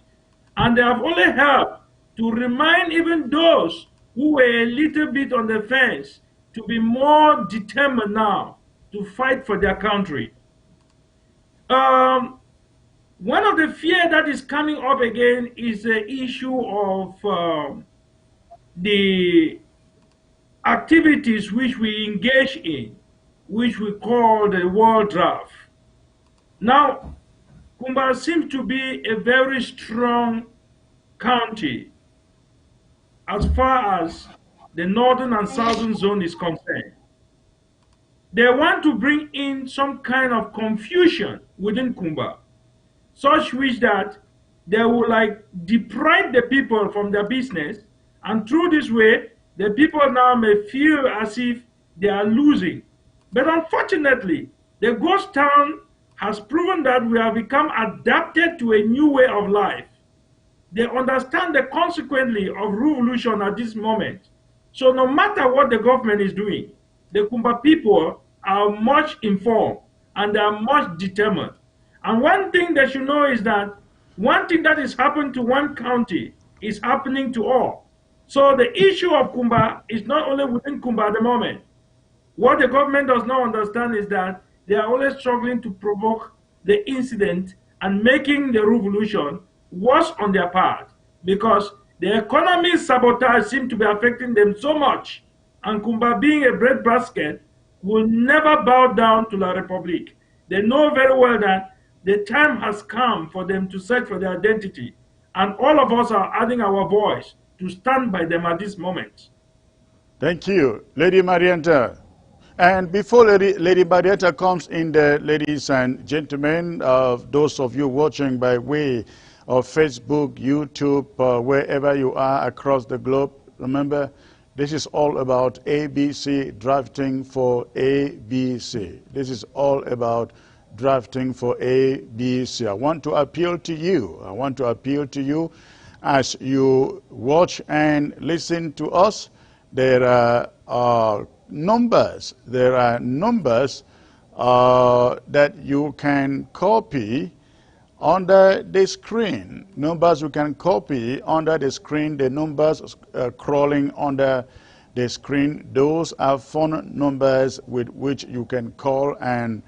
and they have only helped to remind even those who were a little bit on the fence to be more determined now to fight for their country. One of the fear that is coming up again is the issue of the activities which we engage in, which we call the world draft. Now, Kumba seems to be a very strong county as far as the northern and southern zone is concerned. They want to bring in some kind of confusion within Kumba, such which that they will like deprive the people from their business, and through this way, the people now may feel as if they are losing. But unfortunately, the ghost town has proven that we have become adapted to a new way of life. They understand the consequently of revolution at this moment. So no matter what the government is doing, the Kumba people are much informed and they are much determined. And one thing they should know is that one thing that is happening to one county is happening to all. So the issue of Kumba is not only within Kumba at the moment. What the government does not understand is that they are always struggling to provoke the incident and making the revolution worse on their part, because the economic sabotage seems to be affecting them so much, and Kumba, being a breadbasket, will never bow down to La Republic. They know very well that the time has come for them to search for their identity, and all of us are adding our voice to stand by them at this moment. Thank you, Lady Marianta. And before Lady Marianta comes in there, ladies and gentlemen, those of you watching by way of Facebook, YouTube, wherever you are across the globe, remember, this is all about ABC, drafting for ABC. This is all about drafting for ABC. I want to appeal to you. As you watch and listen to us. There are numbers. That you can copy under the screen. Numbers you can copy under the screen. The numbers crawling under the screen. Those are phone numbers with which you can call and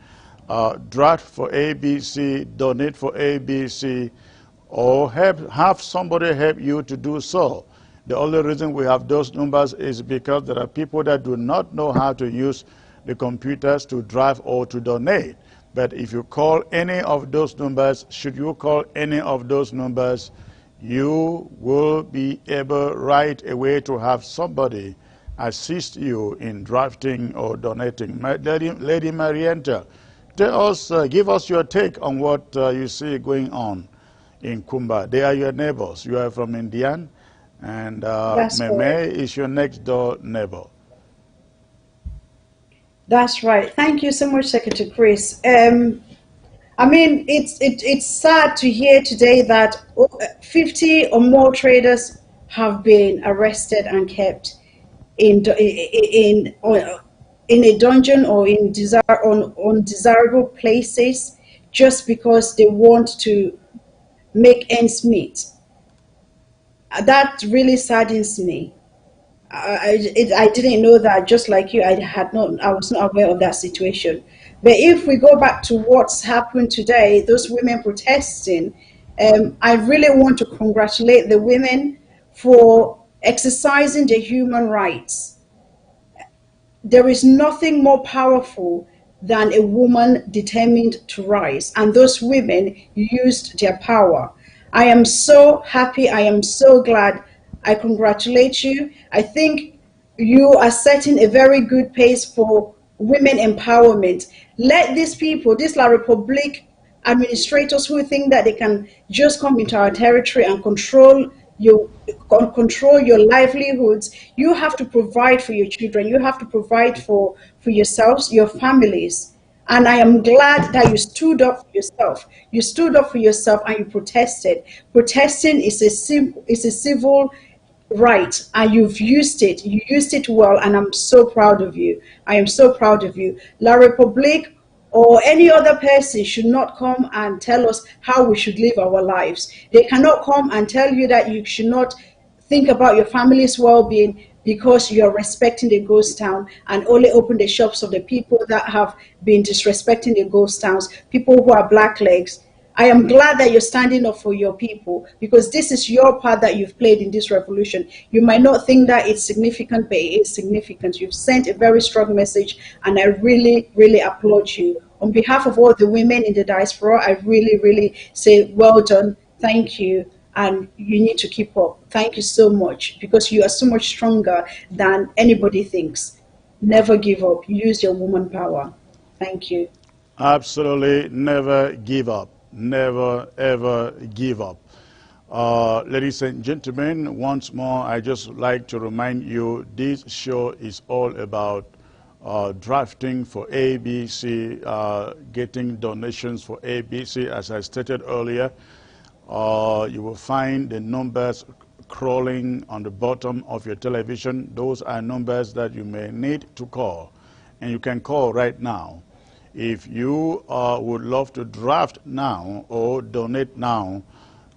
draft for ABC, donate for ABC, or have somebody help you to do so. The only reason we have those numbers is because there are people that do not know how to use the computers to draft or to donate. But if you call any of those numbers, should you call any of those numbers, you will be able right away to have somebody assist you in drafting or donating. Lady Marienta, tell us, give us your take on what you see going on in Kumba. They are your neighbors. You are from Indian, and That's Meme correct. is your next door neighbor. That's right. Thank you so much, Secretary Chris. I mean, it's sad to hear today that 50 or more traders have been arrested and kept in a dungeon or in undesirable places just because they want to make ends meet. That really saddens me. I didn't know that. Just like you, I was not aware of that situation. But if we go back to what's happened today, those women protesting, I really want to congratulate the women for exercising their human rights. There is nothing more powerful than a woman determined to rise, and those women used their power. I am so happy. I am so glad. I congratulate you. I think you are setting a very good pace for women empowerment. Let these people, these La Republique administrators who think that they can just come into our territory and you control your livelihoods. You have to provide for your children. You have to provide for yourselves, your families. And I am glad that you stood up for yourself. You stood up for yourself and you protested. Protesting is a civil right, and you've used it. You used it well, and I'm so proud of you. I am so proud of you. La Republique or any other person should not come and tell us how we should live our lives. They cannot come and tell you that you should not think about your family's well-being because you're respecting the ghost town and only open the shops of the people that have been disrespecting the ghost towns, people who are blacklegs. I am glad that you're standing up for your people because this is your part that you've played in this revolution. You might not think that it's significant, but it is significant. You've sent a very strong message, and I really, really applaud you. On behalf of all the women in the diaspora, I really, really say well done. Thank you. And you need to keep up. Thank you so much because you are so much stronger than anybody thinks. Never give up. Use your woman power. Thank you. Absolutely never give up. Never, ever give up. Ladies and gentlemen, once more, I just like to remind you this show is all about drafting for ABC, getting donations for ABC. As I stated earlier, you will find the numbers crawling on the bottom of your television. Those are numbers that you may need to call, and you can call right now. If you would love to draft now or donate now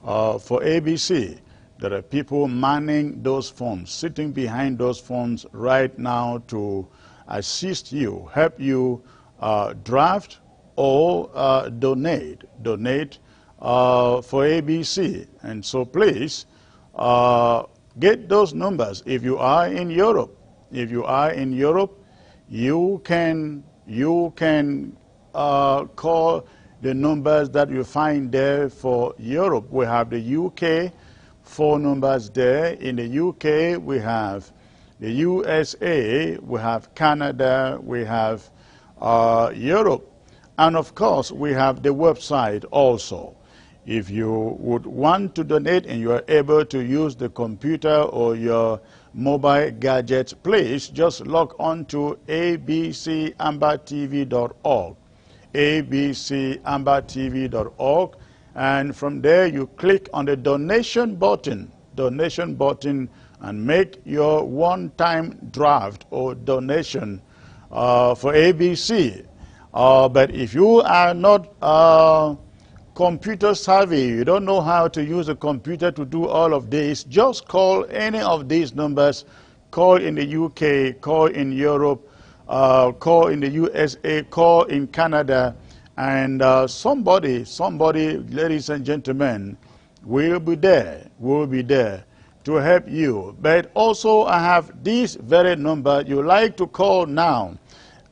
for ABC, there are people manning those forms, sitting behind those forms right now to assist you, help you draft or donate for ABC. And so please get those numbers. If you are in Europe, you can call the numbers that you find there for Europe. We have the UK, 4 numbers there. In the UK, we have the USA, we have Canada, we have Europe. And of course, we have the website also. If you would want to donate and you are able to use the computer or your mobile gadgets, please just log on to abcambertv.org, abcambertv.org, and from there you click on the donation button, and make your one-time draft or donation for ABC. But if you are not computer savvy, you don't know how to use a computer to do all of this, just call any of these numbers. Call in the UK, call in Europe, call in the USA, call in Canada, and somebody, ladies and gentlemen, will be there to help you. But also I have this very number you like to call now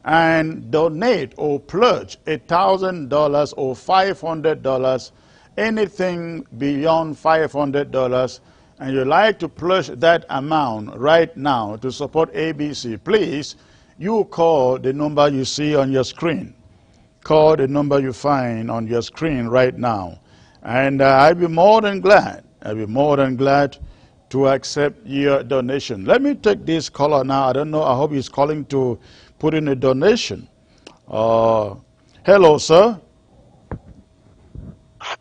and donate or pledge $1,000 or $500, anything beyond $500, and you like to pledge that amount right now to support ABC, please, you call the number you see on your screen. Call the number you find on your screen right now. And I'd be more than glad, to accept your donation. Let me take this caller now. I don't know, I hope he's calling to put in a donation. Hello, sir.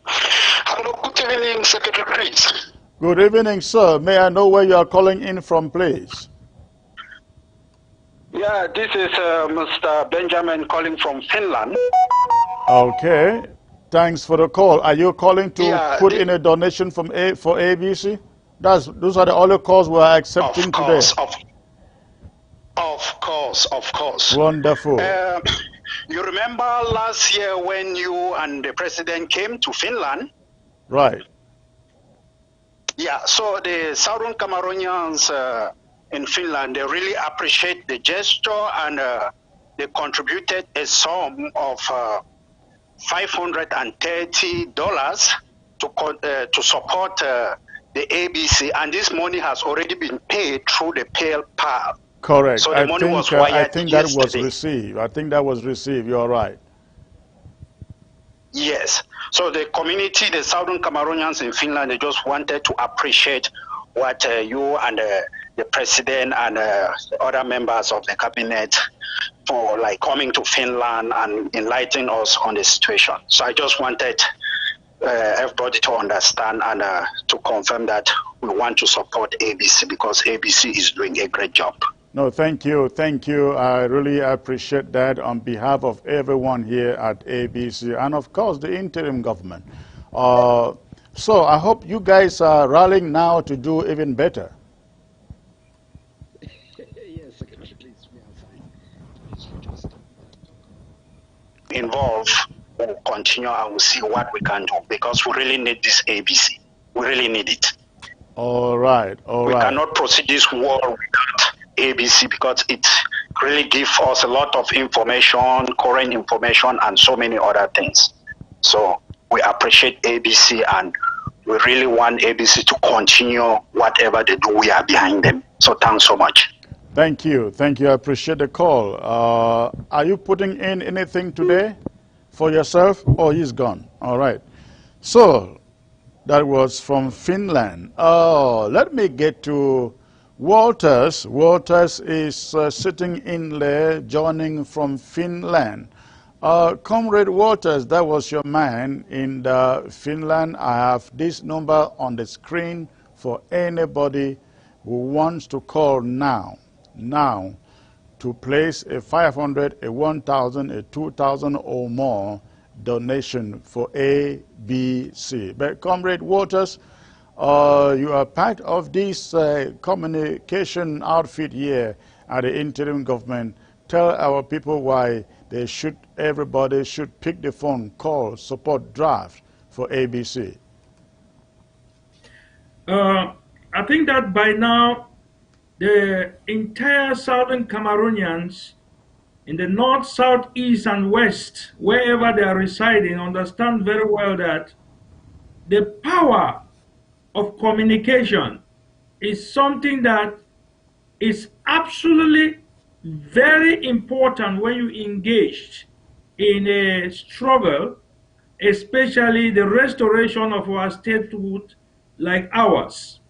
Hello, good evening, Secretary Chris. Good evening, sir. May I know where you are calling in from, please? Yeah, this is Mr. Benjamin calling from Finland. Okay. Thanks for the call. Are you calling to put in a donation for ABC? Those are the only calls we are accepting today. Of course. Wonderful. You remember last year when you and the president came to Finland? Right. Yeah, so the Southern Cameroonians in Finland, they really appreciate the gesture, and they contributed a sum of $530 to support the ABC, and this money has already been paid through the PayPal. Correct. So the money was wired I think that was yesterday. received. I think that was received. You're right. Yes. So the community, the Southern Cameroonians in Finland, they just wanted to appreciate what you and the president and other members of the cabinet for coming to Finland and enlightening us on the situation. So I just wanted everybody to understand and to confirm that we want to support ABC because ABC is doing a great job. No, thank you. Thank you. I really appreciate that on behalf of everyone here at ABC and, of course, the interim government. So I hope you guys are rallying now to do even better. Yes, Secretary, please, we are fine. Involved, we'll continue and we'll see what we can do because we really need this ABC. We really need it. All right. We cannot proceed this war without ABC because it really gives us a lot of information, current information, and so many other things. So we appreciate ABC and we really want ABC to continue whatever they do. We are behind them. So thanks so much. Thank you. Thank you. I appreciate the call. Are you putting in anything today for yourself? Oh, he's gone. All right. So that was from Finland. Let me get to Walters. Walters is sitting in there, joining from Finland. Comrade Walters, that was your man in Finland. I have this number on the screen for anybody who wants to call now to place a 500, a 1,000, a 2,000 or more donation for ABC. But Comrade Waters, you are part of this communication outfit here at the interim government. Tell our people why everybody should pick the phone, call, support draft for ABC. I think that by now, the entire Southern Cameroonians in the north, south, east, and west, wherever they are residing, understand very well that the power of communication is something that is absolutely very important when you engage in a struggle, especially the restoration of our statehood like ours.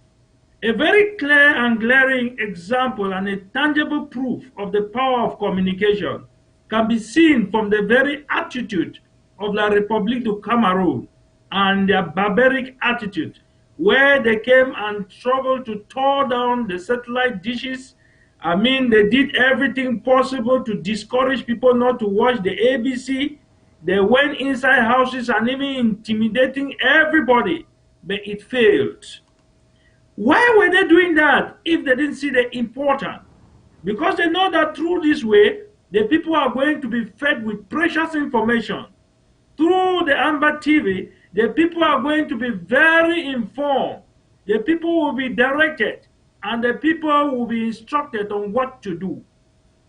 A very clear and glaring example and a tangible proof of the power of communication can be seen from the very attitude of La République du Cameroon and their barbaric attitude, where they came and struggled to tear down the satellite dishes. I mean, they did everything possible to discourage people not to watch the ABC. They went inside houses and even intimidating everybody, but it failed. Why were they doing that if they didn't see the importance? Because they know that through this way, the people are going to be fed with precious information. Through the Amber TV, the people are going to be very informed. The people will be directed, and the people will be instructed on what to do.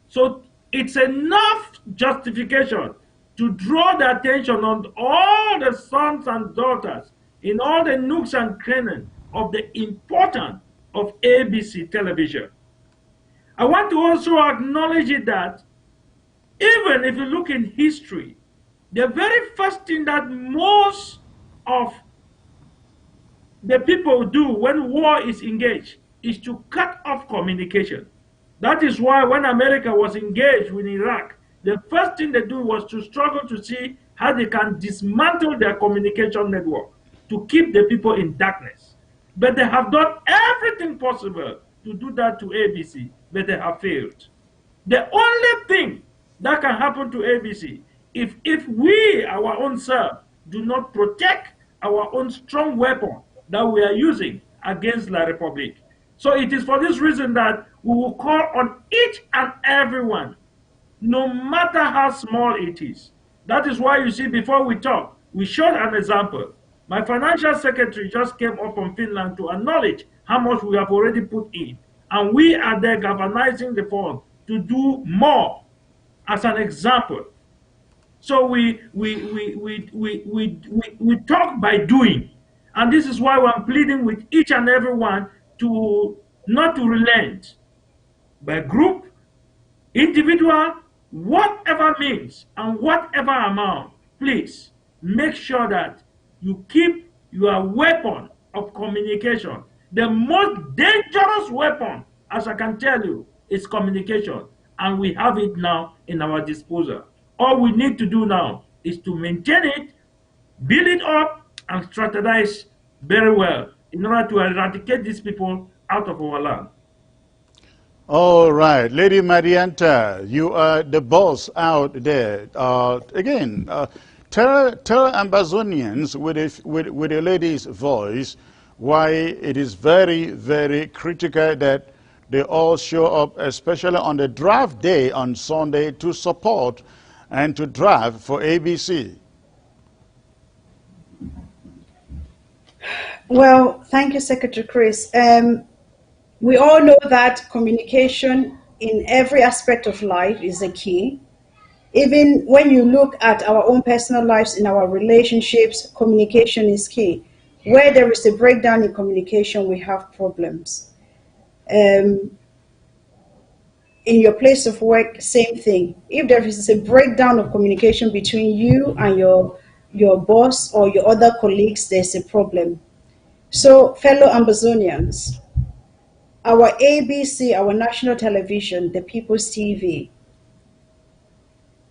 So it's enough justification to draw the attention on all the sons and daughters in all the nooks and crannies of the importance of ABC television. I want to also acknowledge it that even if you look in history, the very first thing that most of the people do when war is engaged is to cut off communication. That is why when America was engaged with Iraq, the first thing they do was to struggle to see how they can dismantle their communication network to keep the people in darkness. But they have done everything possible to do that to ABC, but they have failed. The only thing that can happen to ABC if we, our own self, do not protect our own strong weapon that we are using against La Republic. So it is for this reason that we will call on each and everyone, no matter how small it is. That is why you see, before we talk, we showed an example. My financial secretary just came up from Finland to acknowledge how much we have already put in. And we are there galvanizing the fund to do more as an example. So we talk by doing. And this is why I'm pleading with each and everyone to not to relent. By group, individual, whatever means and whatever amount, please make sure that you keep your weapon of communication. The most dangerous weapon, as I can tell you, is communication. And we have it now in our disposal. All we need to do now is to maintain it, build it up, and strategize very well in order to eradicate these people out of our land. All right, Lady Marianta, you are the boss out there. Again, tell Ambazonians with a lady's voice why it is very, very critical that they all show up, especially on the draft day on Sunday, to support and to draft for ABC. Well, thank you, Secretary Chris. We all know that communication in every aspect of life is a key. Even when you look at our own personal lives, in our relationships, communication is key. Where there is a breakdown in communication, we have problems. In your place of work, same thing. If there is a breakdown of communication between you and your boss or your other colleagues, there's a problem. So, fellow Ambazonians, our ABC, our national television, the People's TV,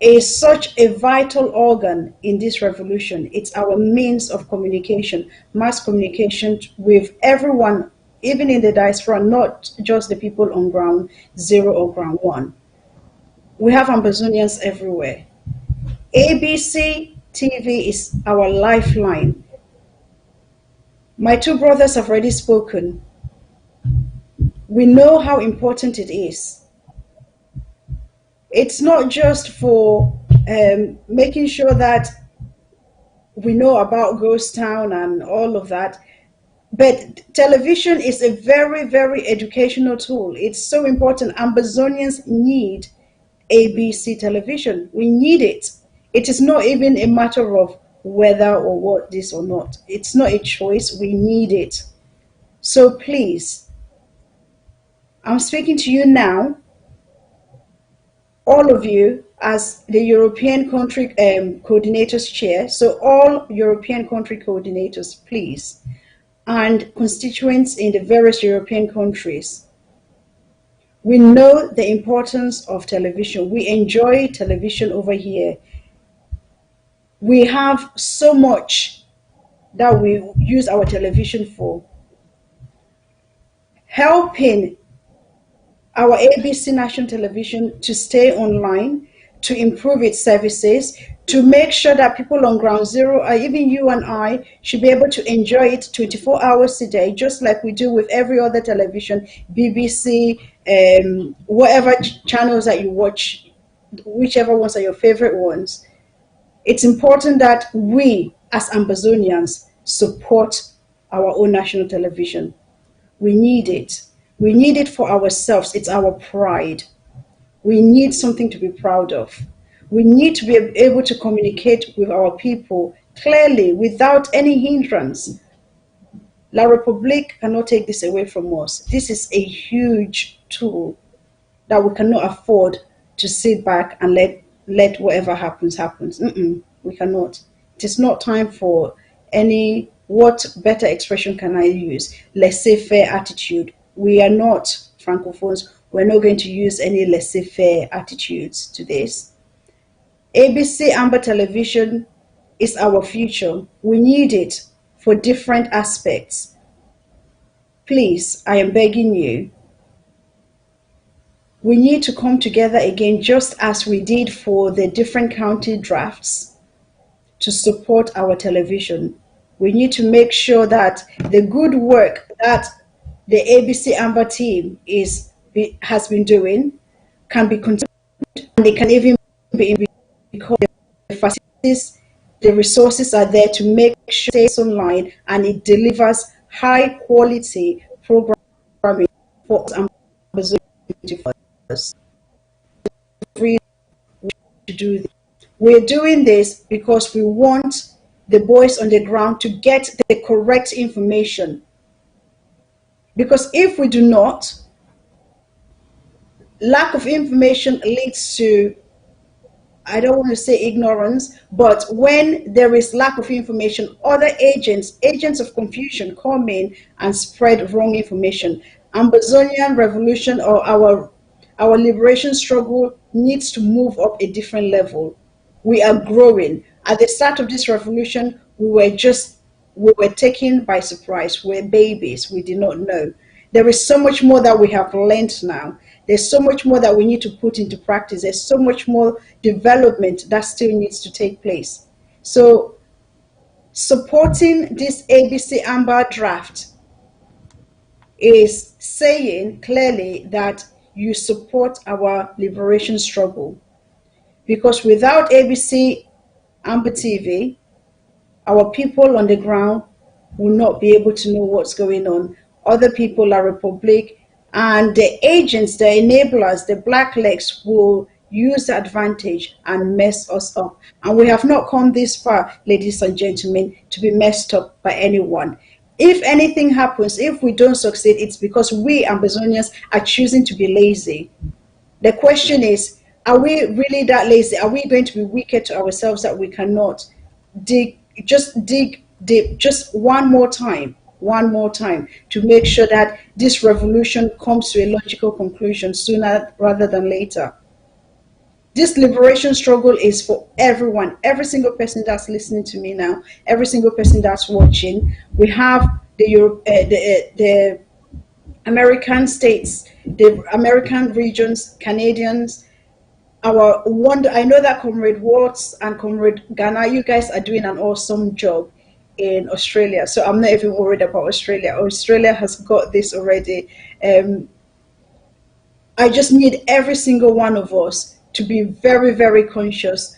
is such a vital organ in this revolution. It's our means of communication, mass communication with everyone, even in the diaspora, not just the people on ground zero or ground one. We have Ambazonians everywhere. ABC TV is our lifeline. My two brothers have already spoken. We know how important it is. It's not just for making sure that we know about Ghost Town and all of that, but television is a very, very educational tool. It's so important. Ambazonians need ABC television. We need it. It is not even a matter of whether or what this or not. It's not a choice. We need it. So please, I'm speaking to you now, all of you, as the European country coordinators chair. So all European country coordinators, please, and constituents in the various European countries. We know the importance of television. We enjoy television over here. We have so much that we use our television for. Helping our ABC national television to stay online, to improve its services, to make sure that people on ground zero, or even you and I, should be able to enjoy it 24 hours a day, just like we do with every other television, BBC, whatever channels that you watch, whichever ones are your favorite ones. It's important that we, as Ambazonians, support our own national television. We need it. We need it for ourselves. It's our pride. We need something to be proud of. We need to be able to communicate with our people clearly without any hindrance. La République cannot take this away from us. This is a huge tool that we cannot afford to sit back and let whatever happens. We cannot. It is not time for any, what better expression can I use? Laissez-faire attitude. We are not Francophones. We're not going to use any laissez-faire attitudes to this. ABC Amber Television is our future. We need it for different aspects. Please, I am begging you, we need to come together again, just as we did for the different county drafts, to support our television. We need to make sure that the good work that the ABC Amber team has been doing can be continued, and they can even be, because the facilities, the resources are there to make sure it stays online and it delivers high quality programming for us. To do this. We're doing this because we want the boys on the ground to get the correct information. Because if we do not, lack of information leads to, I don't want to say ignorance, but when there is lack of information, other agents of confusion come in and spread wrong information. Ambazonian revolution, or our liberation struggle, needs to move up a different level. We are growing. At the start of this revolution, we were taken by surprise. We're babies. We did not know. There is so much more that we have learned now. There's so much more that we need to put into practice. There's so much more development that still needs to take place. So supporting this ABC Amber draft is saying clearly that you support our liberation struggle. Because without ABC Amber TV, our people on the ground will not be able to know what's going on. Other people, La Republique, and the agents, the enablers, the blacklegs will use the advantage and mess us up. And we have not come this far, ladies and gentlemen, to be messed up by anyone. If anything happens, if we don't succeed, it's because we Ambazonians are choosing to be lazy. The question is, are we really that lazy? Are we going to be wicked to ourselves that we cannot dig deep, just one more time to make sure that this revolution comes to a logical conclusion sooner rather than later? This liberation struggle is for everyone, every single person that's listening to me now, every single person that's watching. We have the American states, the American regions, Canadians, I know that Comrade Watts and Comrade Ghana, you guys are doing an awesome job in Australia. So I'm not even worried about Australia. Australia has got this already. I just need every single one of us to be very, very conscious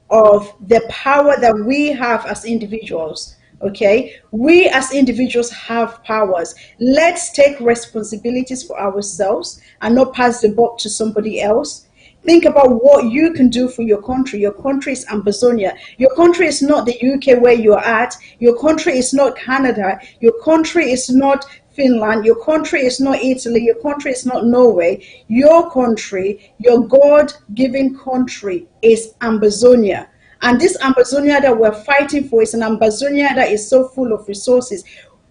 of the power that we have as individuals. Okay, we as individuals have powers. Let's take responsibilities for ourselves and not pass the buck to somebody else. Think about what you can do for your country. Your country is Ambazonia. Your country is not the UK where you're at. Your country is not Canada. Your country is not Finland. Your country is not Italy. Your country is not Norway. Your country, your God-given country, is Ambazonia. And this Ambazonia that we're fighting for is an Ambazonia that is so full of resources.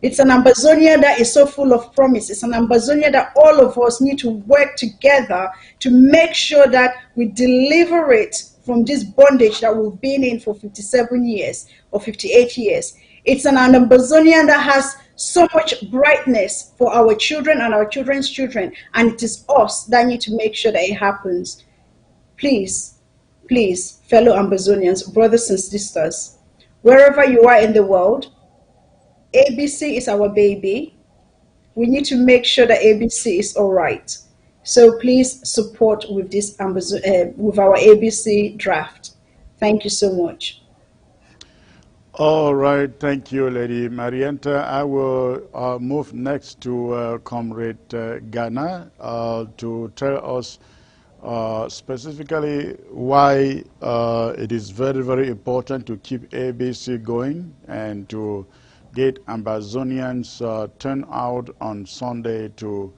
It's an Ambazonia that is so full of promise. It's an Ambazonia that all of us need to work together to make sure that we deliver it from this bondage that we've been in for 57 years or 58 years. It's an Ambazonia that has so much brightness for our children and our children's children. And it is us that need to make sure that it happens. Please, please, fellow Ambazonians, brothers and sisters, wherever you are in the world, ABC is our baby. We need to make sure that ABC is all right. So please support with this with our ABC draft. Thank you so much. All right, thank you, Lady Marianta. I will move next to Comrade Ghana to tell us specifically why it is very, very important to keep ABC going and to get Ambazonians turn out on Sunday to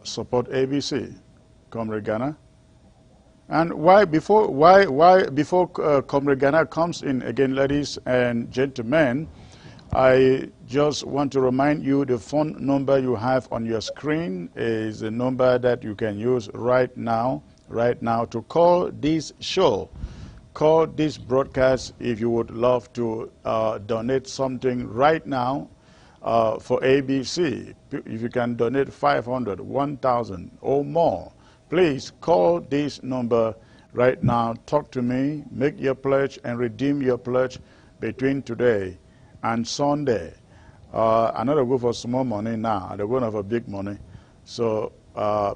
support ABC? Comrade Ghana? And before Comrade Ghana comes in again, ladies and gentlemen, I just want to remind you the phone number you have on your screen is the number that you can use right now to call this show. Call this broadcast if you would love to donate something right now for ABC. If you can donate 500, 1,000 or more, please call this number right now. Talk to me, make your pledge and redeem your pledge between today and Sunday. I'm not go for small money now. They're going for big money. So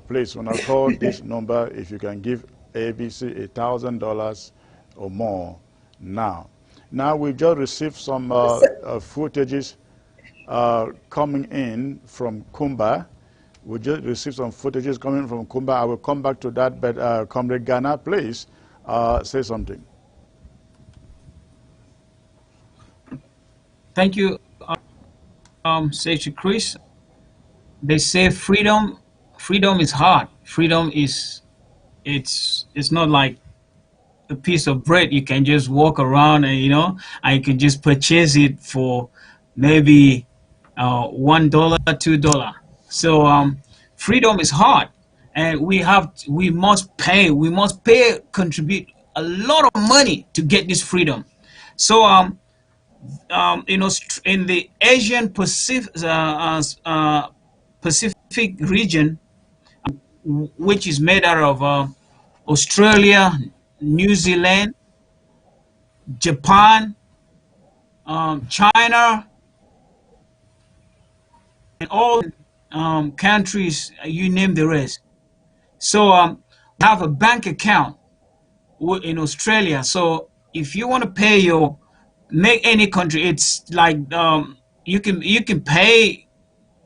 please, when I call this number, if you can give ABC $1,000 or more now. Now we just received some footages coming in from Kumba. We just received some footages coming from Kumba. I will come back to that, but Comrade Ghana, please say something. Thank you, Sage Chris. They say freedom is hard. Freedom is, it's not like a piece of bread you can just walk around and and you can just purchase it for maybe $1, $2. So freedom is hard, and we must contribute a lot of money to get this freedom. So in the Asian Pacific region, which is made out of Australia, New Zealand, Japan, China, and all countries, you name the rest. So we have a bank account in Australia. So if you want to pay make any country, it's like you can pay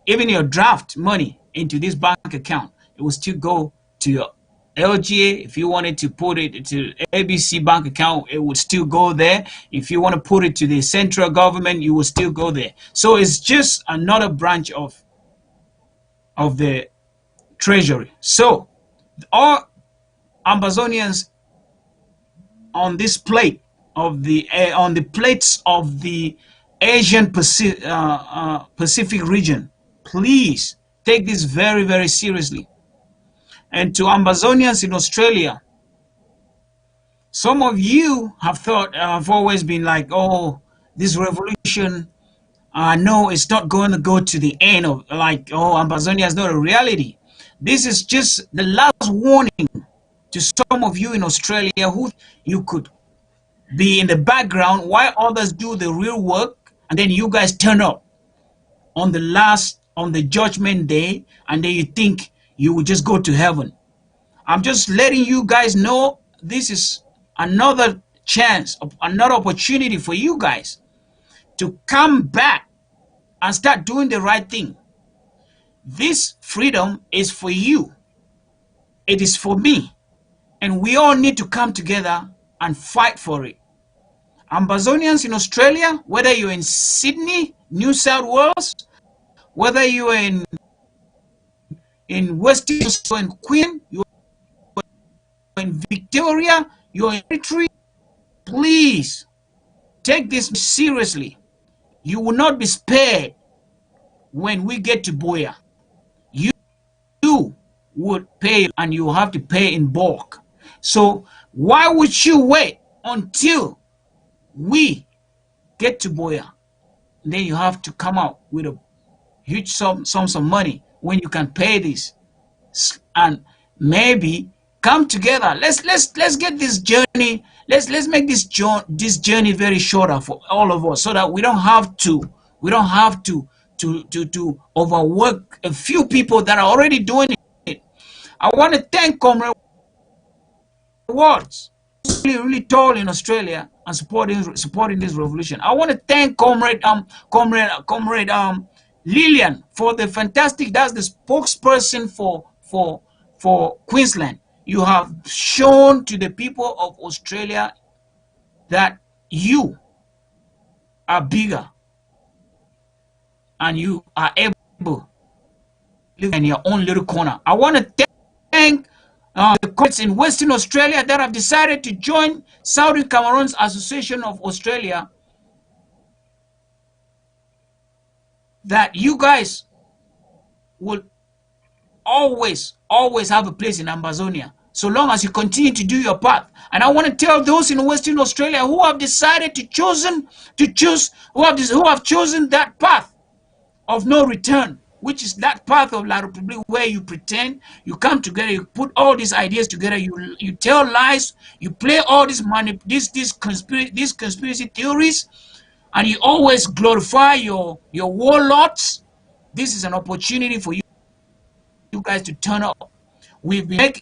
even your draft money into this bank account. It will still go to your LGA. If you wanted to put it to ABC bank account, it would still go there. If you want to put it to the central government, you will still go there. So it's just another branch of the treasury. So all Ambazonians on this plate of the on the plates of the Asian Pacific region, please take this very, very seriously. And to Ambazonians in Australia, some of you have always been like, oh, this revolution, no, it's not going to go to the end of, like, oh, Ambazonia is not a reality. This is just the last warning to some of you in Australia who you could be in the background while others do the real work, and then you guys turn up on the judgment day, and then you think you will just go to heaven. I'm just letting you guys know this is another chance, another opportunity for you guys to come back and start doing the right thing. This freedom is for you. It is for me. And we all need to come together and fight for it. Ambazonians in Australia, whether you're in Sydney, New South Wales, whether you're in Western, you're in Queen, you're in Victoria, you're in Victory, please take this seriously. You will not be spared when we get to Boya. You would pay, and you have to pay in bulk. So why would you wait until we get to Boya? Then you have to come out with a huge sums of money when you can pay this, and maybe come together. Let's get this journey. Let's make this journey very shorter for all of us, so that we don't have to overwork a few people that are already doing it. I want to thank Comrade Watts, really tall in Australia and supporting this revolution. I want to thank Comrade Lillian for the fantastic. That's the spokesperson for Queensland. You have shown to the people of Australia that you are bigger and you are able to live in your own little corner. I want to thank the courts in Western Australia that have decided to join Southern Cameroons Association of Australia, that you guys will always have a place in Amazonia, so long as you continue to do your path. And I want to tell those in Western Australia who have decided who have chosen that path of no return, which is that path of La Republique, where you pretend, you come together, you put all these ideas together, you tell lies, you play all these conspiracy theories, and you always glorify your warlords. This is an opportunity for you guys to turn up. We've been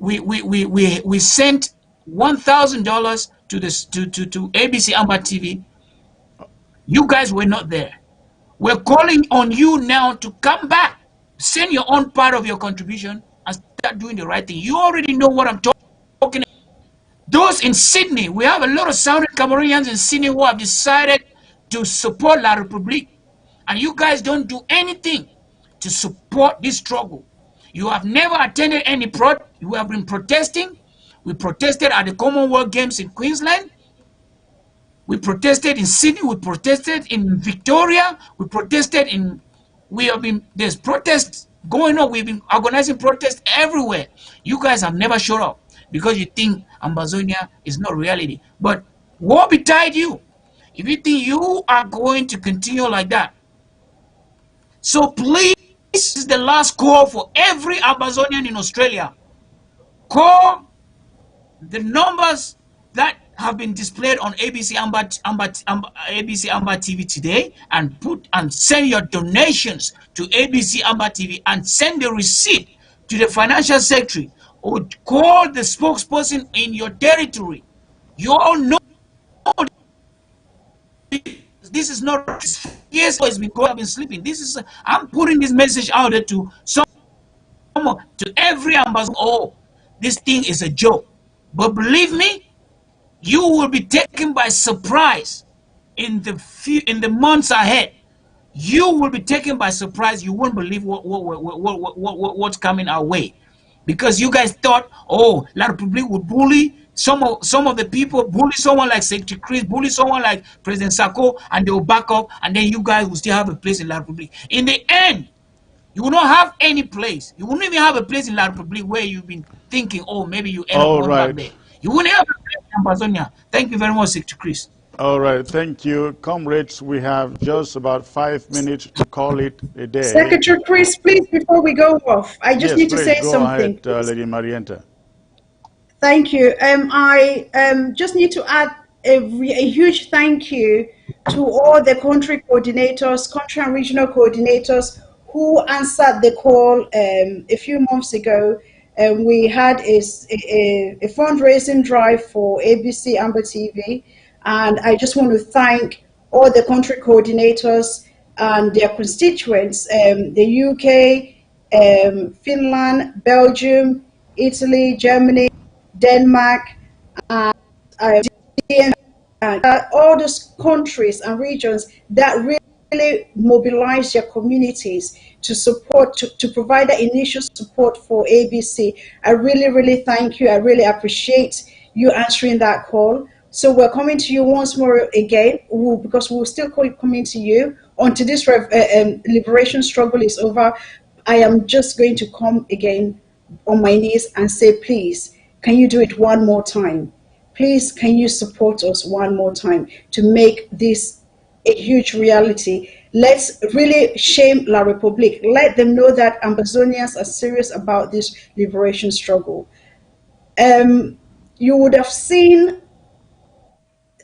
we sent $1,000 to ABC Amba TV. You guys were not there. We're calling on you now to come back, send your own part of your contribution, and start doing the right thing. You already know what I'm talking about. Those in Sydney, we have a lot of Southern Cameroonians in Sydney who have decided to support La Republique, and you guys don't do anything to support this struggle. You have never attended any you have been protesting. We protested at the Commonwealth Games in Queensland. We protested in Sydney. We protested in Victoria. We protested there's protests going on. We've been organizing protests everywhere. You guys have never showed up because you think Amazonia is not reality. But woe betide you if you think you are going to continue like that. So please, this is the last call for every Amazonian in Australia. Call the numbers that have been displayed on ABC Amba TV today, and send your donations to ABC Amba TV, and send the receipt to the financial secretary, or call the spokesperson in your territory. You all know this is not yes, it's been going, I've been sleeping. I'm putting this message out there to every ambassador. Oh, this thing is a joke. But believe me, you will be taken by surprise in the months ahead. You will be taken by surprise. You won't believe what's coming our way, because you guys thought, oh, La Republique would bully some of the people, bully someone like Secretary Chris, bully someone like President Sako, and they will back up, and then you guys will still have a place in La Republique. In the end, you will not have any place. You won't even have a place in La Republique where you've been thinking, oh, maybe you end up back there. You won't have a place in Amazonia. Thank you very much, Secretary Chris. All right, thank you. Comrades, we have just about 5 minutes to call it a day. Secretary Chris, please, before we go off, I just need to say something. Go ahead, Lady Marienta. Thank you. I just need to add a huge thank you to all the country coordinators, country and regional coordinators who answered the call a few months ago. We had a fundraising drive for ABC Amba TV, and I just want to thank all the country coordinators and their constituents, the UK, Finland, Belgium, Italy, Germany, Denmark, and all those countries and regions that really mobilize their communities to support, to provide the initial support for ABC. I really thank you. I really appreciate you answering that call. So we're coming to you once more again, because we'll still coming to you until this liberation struggle is over. I am just going to come again on my knees and say, please, can you do it one more time? Please, can you support us one more time to make this a huge reality? Let's really shame La Republique. Let them know that Amazonians are serious about this liberation struggle. You would have seen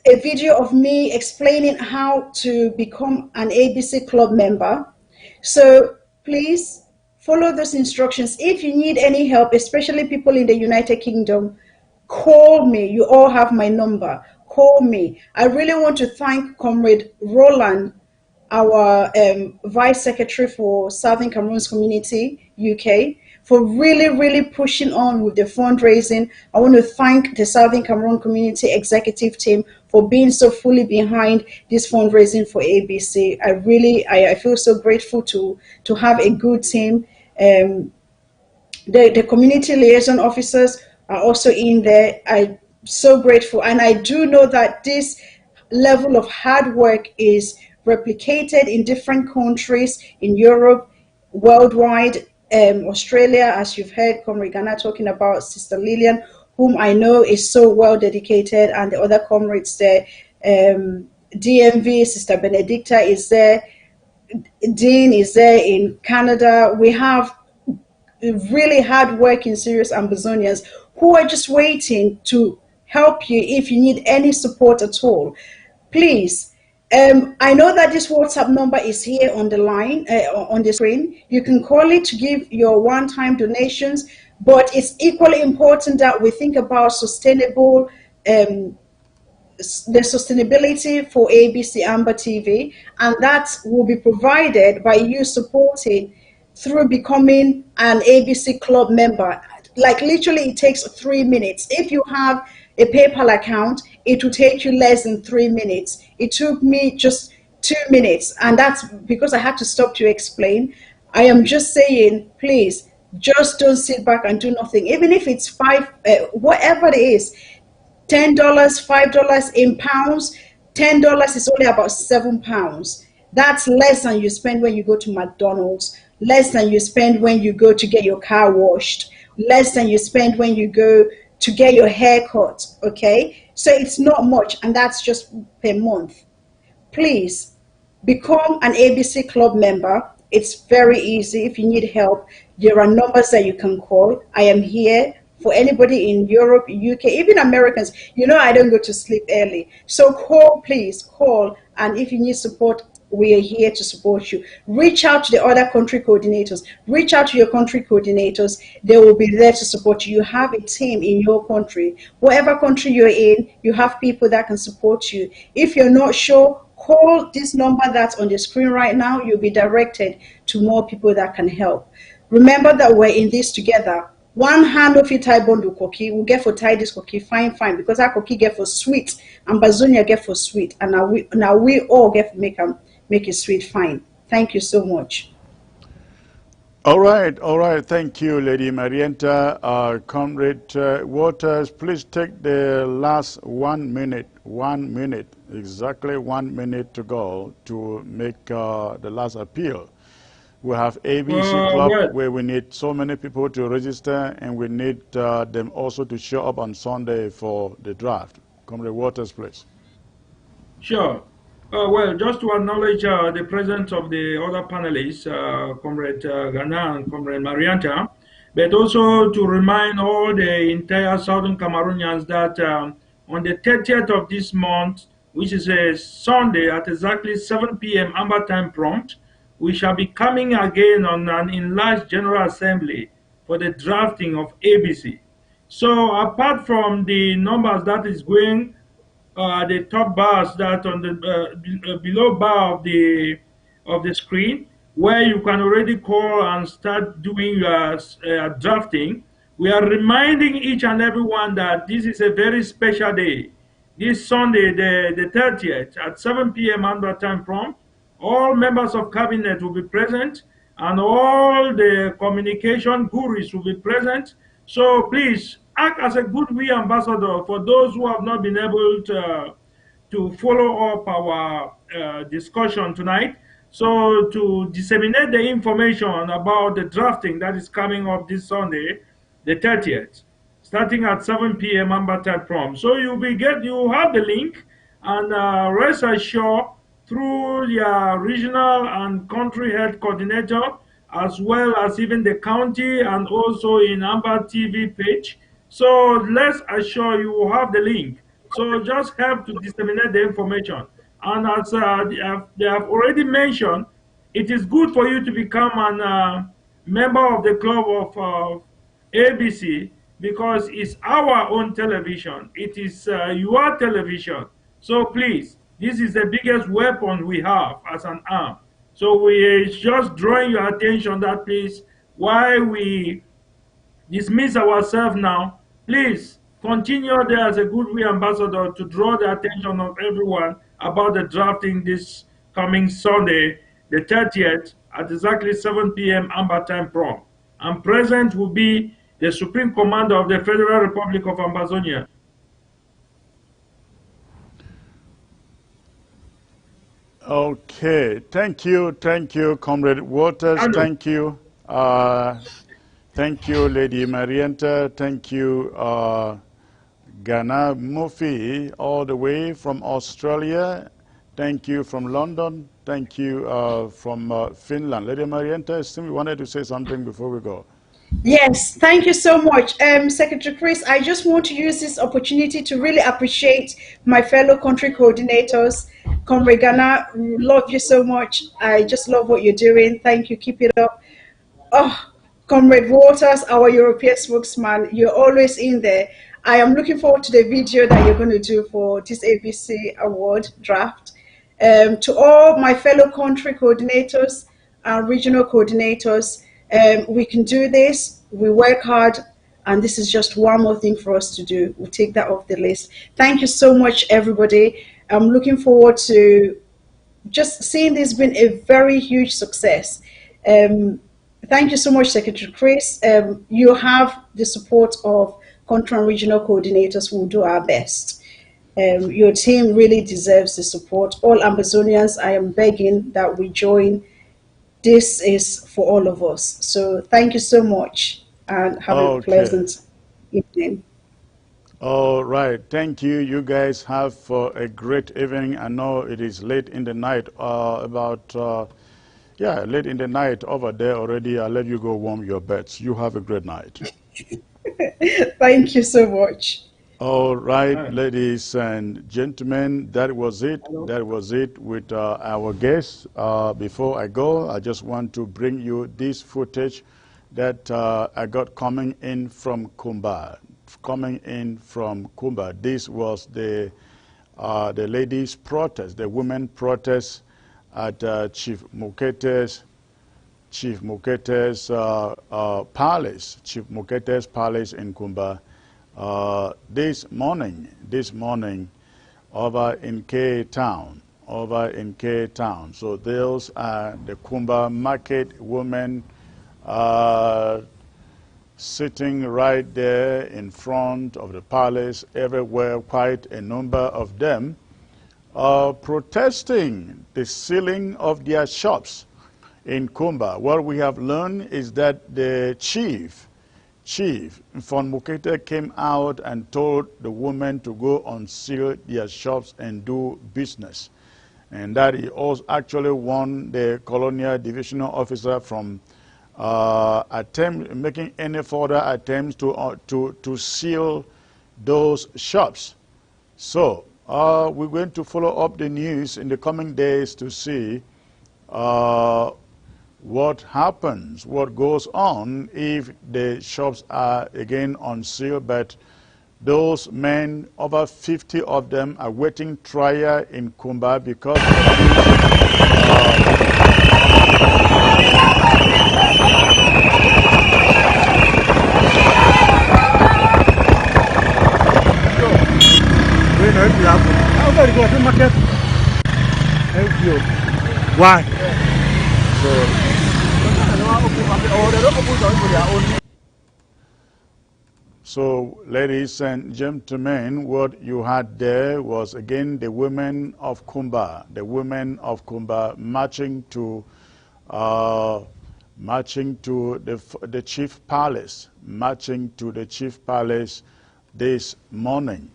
a video of me explaining how to become an ABC Club member. So please follow those instructions. If you need any help, especially people in the United Kingdom, call me. You all have my number. Call me. I really want to thank Comrade Roland, our Vice Secretary for Southern Cameroons Community, UK, for really pushing on with the fundraising. I want to thank the Southern Cameroon Community Executive Team for being so fully behind this fundraising for ABC. I feel so grateful to have a good team. The community liaison officers are also in there. I'm so grateful. And I do know that this level of hard work is replicated in different countries in Europe, worldwide, Australia, as you've heard Comrade Ghana talking about, Sister Lillian, whom I know is so well dedicated, and the other comrades there. DMV, Sister Benedicta is there. Dean is there in Canada. We have really hard-working, serious Ambazonians who are just waiting to help you if you need any support at all. Please, I know that this WhatsApp number is here on the line, on the screen. You can call it to give your one-time donations, but it's equally important that we think about sustainable the sustainability for ABC Amber TV, and that will be provided by you supporting through becoming an ABC Club member. Like literally, it takes 3 minutes. If you have a PayPal account, it will take you less than 3 minutes. It took me just 2 minutes, and that's because I had to stop to explain. I am just saying, please, just don't sit back and do nothing. Even if it's whatever it is, $10, $5 in pounds, $10 is only about £7. That's less than you spend when you go to McDonald's, less than you spend when you go to get your car washed, less than you spend when you go to get your hair cut, okay? So it's not much, and that's just per month. Please become an ABC Club member. It's very easy. If you need help, there are numbers that you can call. I am here for anybody in Europe, UK, even Americans. You know I don't go to sleep early. So call, please, call. And if you need support, we are here to support you. Reach out to the other country coordinators. Reach out to your country coordinators. They will be there to support you. You have a team in your country. Whatever country you're in, you have people that can support you. If you're not sure, call this number that's on the screen right now. You'll be directed to more people that can help. Remember that we're in this together. One hand of it tie bond koki, we get for tie this koki, fine, because our koki get for sweet, and Bazonia get for sweet, and now we all get make it sweet, fine. Thank you so much. All right. Thank you, Lady Marienta. Comrade Waters, please take the last 1 minute. 1 minute, exactly 1 minute to go to make the last appeal. We have ABC Club where we need so many people to register, and we need them also to show up on Sunday for the draft. Comrade Waters, please. Sure. Well, just to acknowledge the presence of the other panelists, Comrade Ghana and Comrade Marianta, but also to remind all the entire Southern Cameroonians that on the 30th of this month, which is a Sunday at exactly 7 p.m. Amber Time prompt, we shall be coming again on an enlarged General Assembly for the drafting of ABC. So apart from the numbers that is going, the top bars that on the below bar of the screen, where you can already call and start doing your drafting, we are reminding each and everyone that this is a very special day. This Sunday, the 30th, at 7 p.m. Andhra time prompt, all members of cabinet will be present, and all the communication gurus will be present. So please act as a goodwill ambassador for those who have not been able to follow up our discussion tonight. So to disseminate the information about the drafting that is coming up this Sunday, the 30th, starting at 7 p.m. Amber time prompt. So you have the link, and rest assured, through your regional and country health coordinator, as well as even the county and also in Amber TV page. So let's assure you will have the link. So just help to disseminate the information. And as they have already mentioned, it is good for you to become an member of the club of ABC, because it's our own television. It is your television. So please, this is the biggest weapon we have as an arm. So we are just drawing your attention that please, while we dismiss ourselves now. Please continue there as a goodwill ambassador to draw the attention of everyone about the drafting this coming Sunday, the 30th, at exactly 7 p.m. Amber Time prompt. And present will be the Supreme Commander of the Federal Republic of Ambazonia. Okay, thank you, Comrade Waters. Hello. Thank you, Lady Marienta. Thank you, Ghana Mufi, all the way from Australia. Thank you from London. Thank you from Finland. Lady Marienta, I still wanted to say something before we go. Yes, thank you so much. Secretary Chris, I just want to use this opportunity to really appreciate my fellow country coordinators. Comrade Ghana, love you so much. I just love what you're doing. Thank you. Keep it up. Oh, Comrade Waters, our European spokesman, you're always in there. I am looking forward to the video that you're going to do for this ABC award draft. To all my fellow country coordinators and regional coordinators, we can do this. We work hard, and this is just one more thing for us to do. We'll take that off the list. Thank you so much, everybody. I'm looking forward to just seeing this being a very huge success. Thank you so much, Secretary Chris. You have the support of country and regional coordinators who will do our best. Your team really deserves the support. All Ambazonians, I am begging that we join. This is for all of us. So thank you so much, and have a pleasant evening. All right, thank you. You guys have a great evening. I know it is late in the night, late in the night over there already. I'll let you go warm your beds. You have a great night. Thank you so much. All right, ladies and gentlemen, that was it. That was it with our guests. Before I go, I just want to bring you this footage that I got coming in from Kumba. This was the ladies' protest, the women protest at Chief Mukete's palace in Kumba. This morning, over in K-Town. So those are the Kumba market women sitting right there in front of the palace, everywhere, quite a number of them, protesting the sealing of their shops in Kumba. What we have learned is that the chief von Mukete came out and told the women to go unseal their shops and do business. And that he also actually warned the colonial divisional officer from making any further attempts to seal those shops. So we're going to follow up the news in the coming days to see what happens, what goes on if the shops are again unsealed. But those men, over 50 of them, are waiting trial in Kumba because why? So, ladies and gentlemen, what you had there was again the women of Kumba, marching to the chief palace, this morning.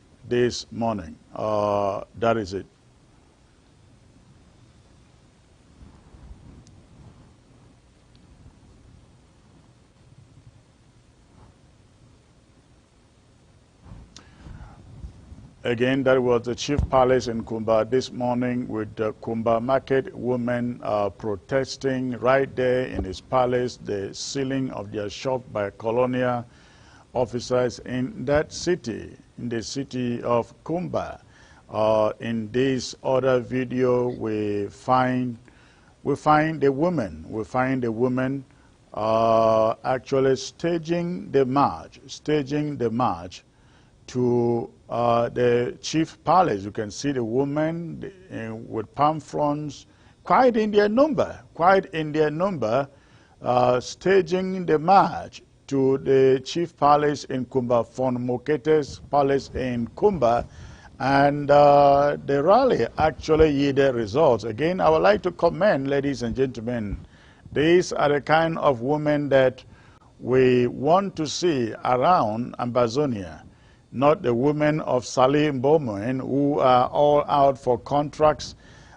That is it. Again, that was the chief palace in Kumba this morning with the Kumba market women protesting right there in his palace, the sealing of their shop by colonial officers in that city, in the city of Kumba. In this other video, we find the women actually staging the march to the chief palace. You can see the women with palm fronds, quite in their number, staging the march to the chief palace in Kumba, von Mokete's palace in Kumba, and the rally actually yielded results. Again, I would like to commend, ladies and gentlemen, these are the kind of women that we want to see around Ambazonia, not the women of Salim Bomen who are all out for contracts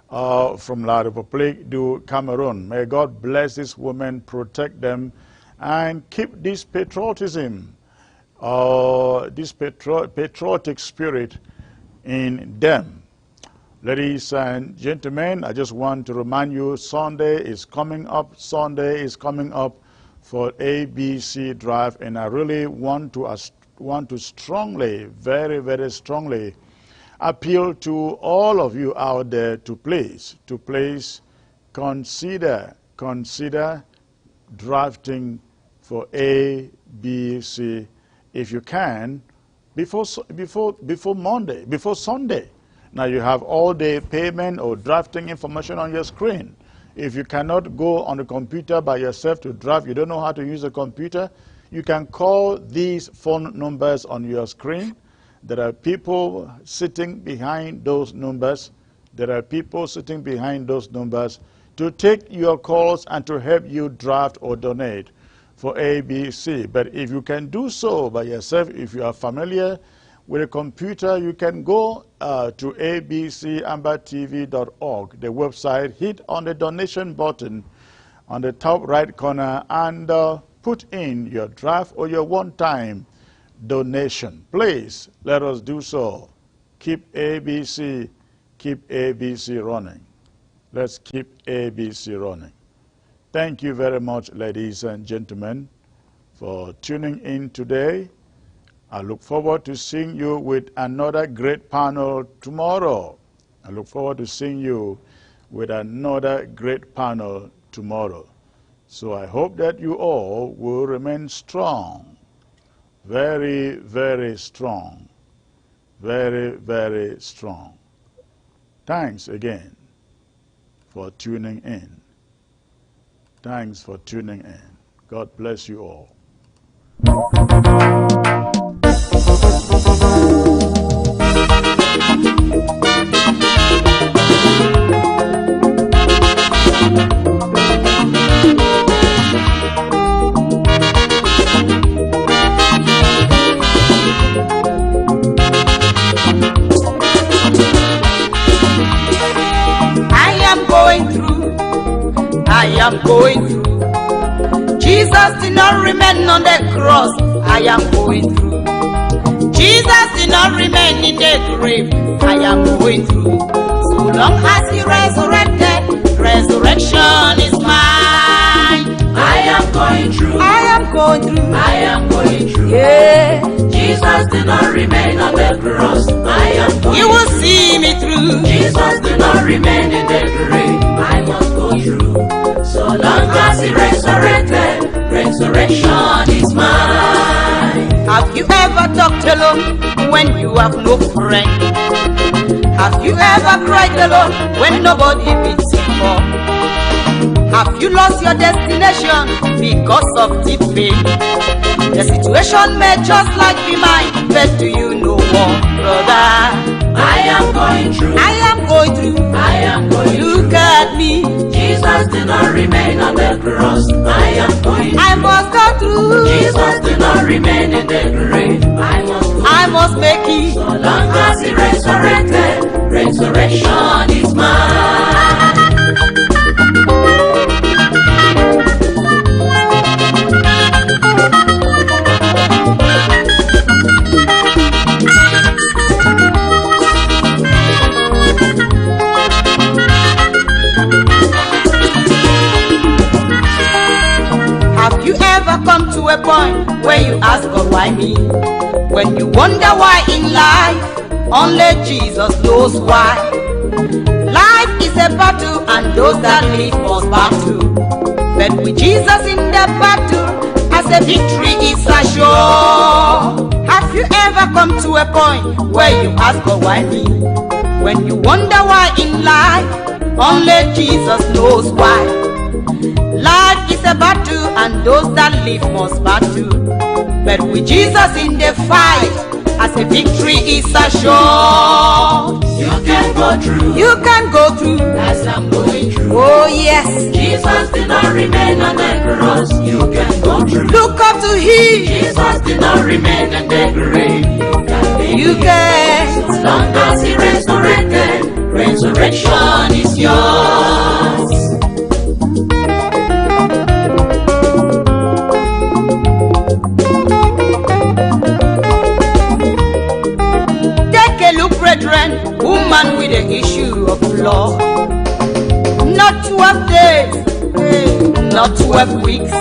from La République du Cameroon. May God bless these women, protect them, and keep this patriotism, this patriotic spirit in them. Ladies and gentlemen, I just want to remind you, Sunday is coming up for ABC Drive, and I really want to strongly, very, very strongly appeal to all of you out there to please consider drafting for ABC if you can before Sunday. Now you have all the payment or drafting information on your screen. If you cannot go on the computer by yourself to draft, you don't know how to use a computer, you can call these phone numbers on your screen. There are people sitting behind those numbers. To take your calls and to help you draft or donate for ABC. But if you can do so by yourself, if you are familiar with a computer, you can go to abcambertv.org, the website, hit on the donation button on the top right corner and put in your draft or your one-time donation. Please let us do so. Keep ABC running. Let's keep ABC running. Thank you very much, ladies and gentlemen, for tuning in today. I look forward to seeing you with another great panel tomorrow. So I hope that you all will remain strong, very, very strong, very, very strong. Thanks again for tuning in. God bless you all. I am going through. Jesus did not remain on the cross. I am going through. Jesus did not remain in the grave. I am going through. So long as he resurrected, resurrection is mine. I am going through. Yeah. Jesus did not remain on the cross. I am going You will see me through. Jesus did not remain in the grave. I must go through. So long as he resurrected, resurrection is mine. Have you ever talked alone when you have no friend? Have you ever cried alone when nobody beats you up? Have you lost your destination because of deep pain? The situation may just like be mine, but do you know what, brother? I am going through. Look at me. Jesus did not remain on the cross. I must go through. Jesus did not remain in the grave. I must make it. So long as he resurrected, resurrection is mine. Have you ever come to a point where you ask God, why me? When you wonder why in life, only Jesus knows why. Life is a battle and those that live must battle. But with Jesus in the battle, as a victory is assured. Have you ever come to a point where you ask God, why me? When you wonder why in life, only Jesus knows why. Life is a battle and those that live must battle. But with Jesus in the fight, as a victory is assured. You can go through. You can go through. As I'm going through. Oh yes. Jesus did not remain on the cross. You can go through. Look up to Him. Jesus did not remain in the grave. You can. As long as He resurrected, resurrection is yours. Brethren, woman with the issue of law, not 12 days, not 12 weeks,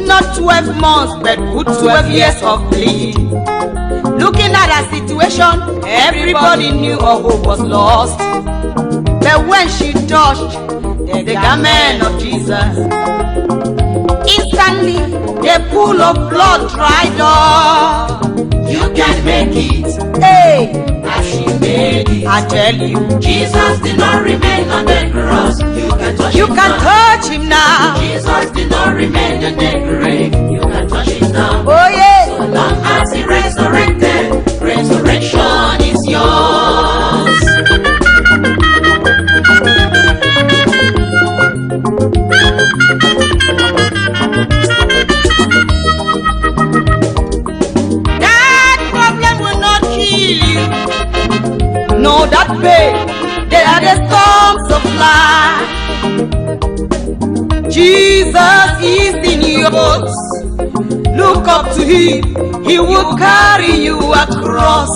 not 12 months, but good 12 years of bleeding. Looking at her situation, everybody knew her hope was lost. But when she touched the garment of Jesus, instantly the pool of blood dried up. You can make it. Hey! As she made it. I tell you, Jesus did not remain on the cross. You can touch him now. Jesus did not remain in the grave. You can touch him now. Oh yeah. So long as he resurrected, resurrection is yours. That problem will not kill you. No, that pain, there are the storms of life. Jesus is in your boat. Look up to him, he will carry you across.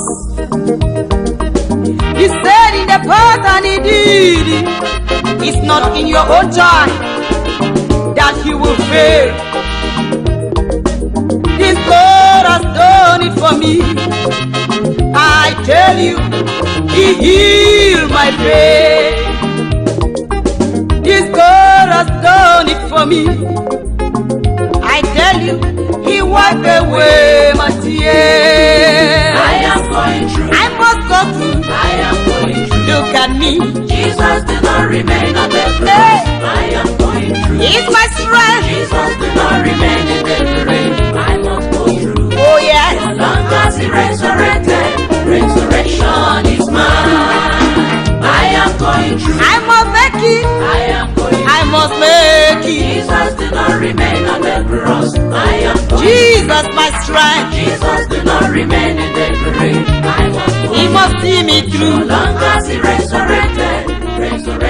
He said in the past and he did it. It's not in your own time that he will fail. This God has done it for me. I tell you, he healed my pain. This God has done it for me. I tell you, he wiped away my tears. I am going through. I must go through. I am going through. Look at me. Jesus did not remain on the cross. I am going through. He's my strength. Jesus did not remain in the grave. I must go through. Oh yes. As long as he resurrected, resurrection is mine. I am going through. I must make it. I am going through. I must make it. Jesus did not remain on the cross. I am going Jesus my strength. Jesus did not remain in the grave. I must go He must see me so through. long as he resurrected, resurrected.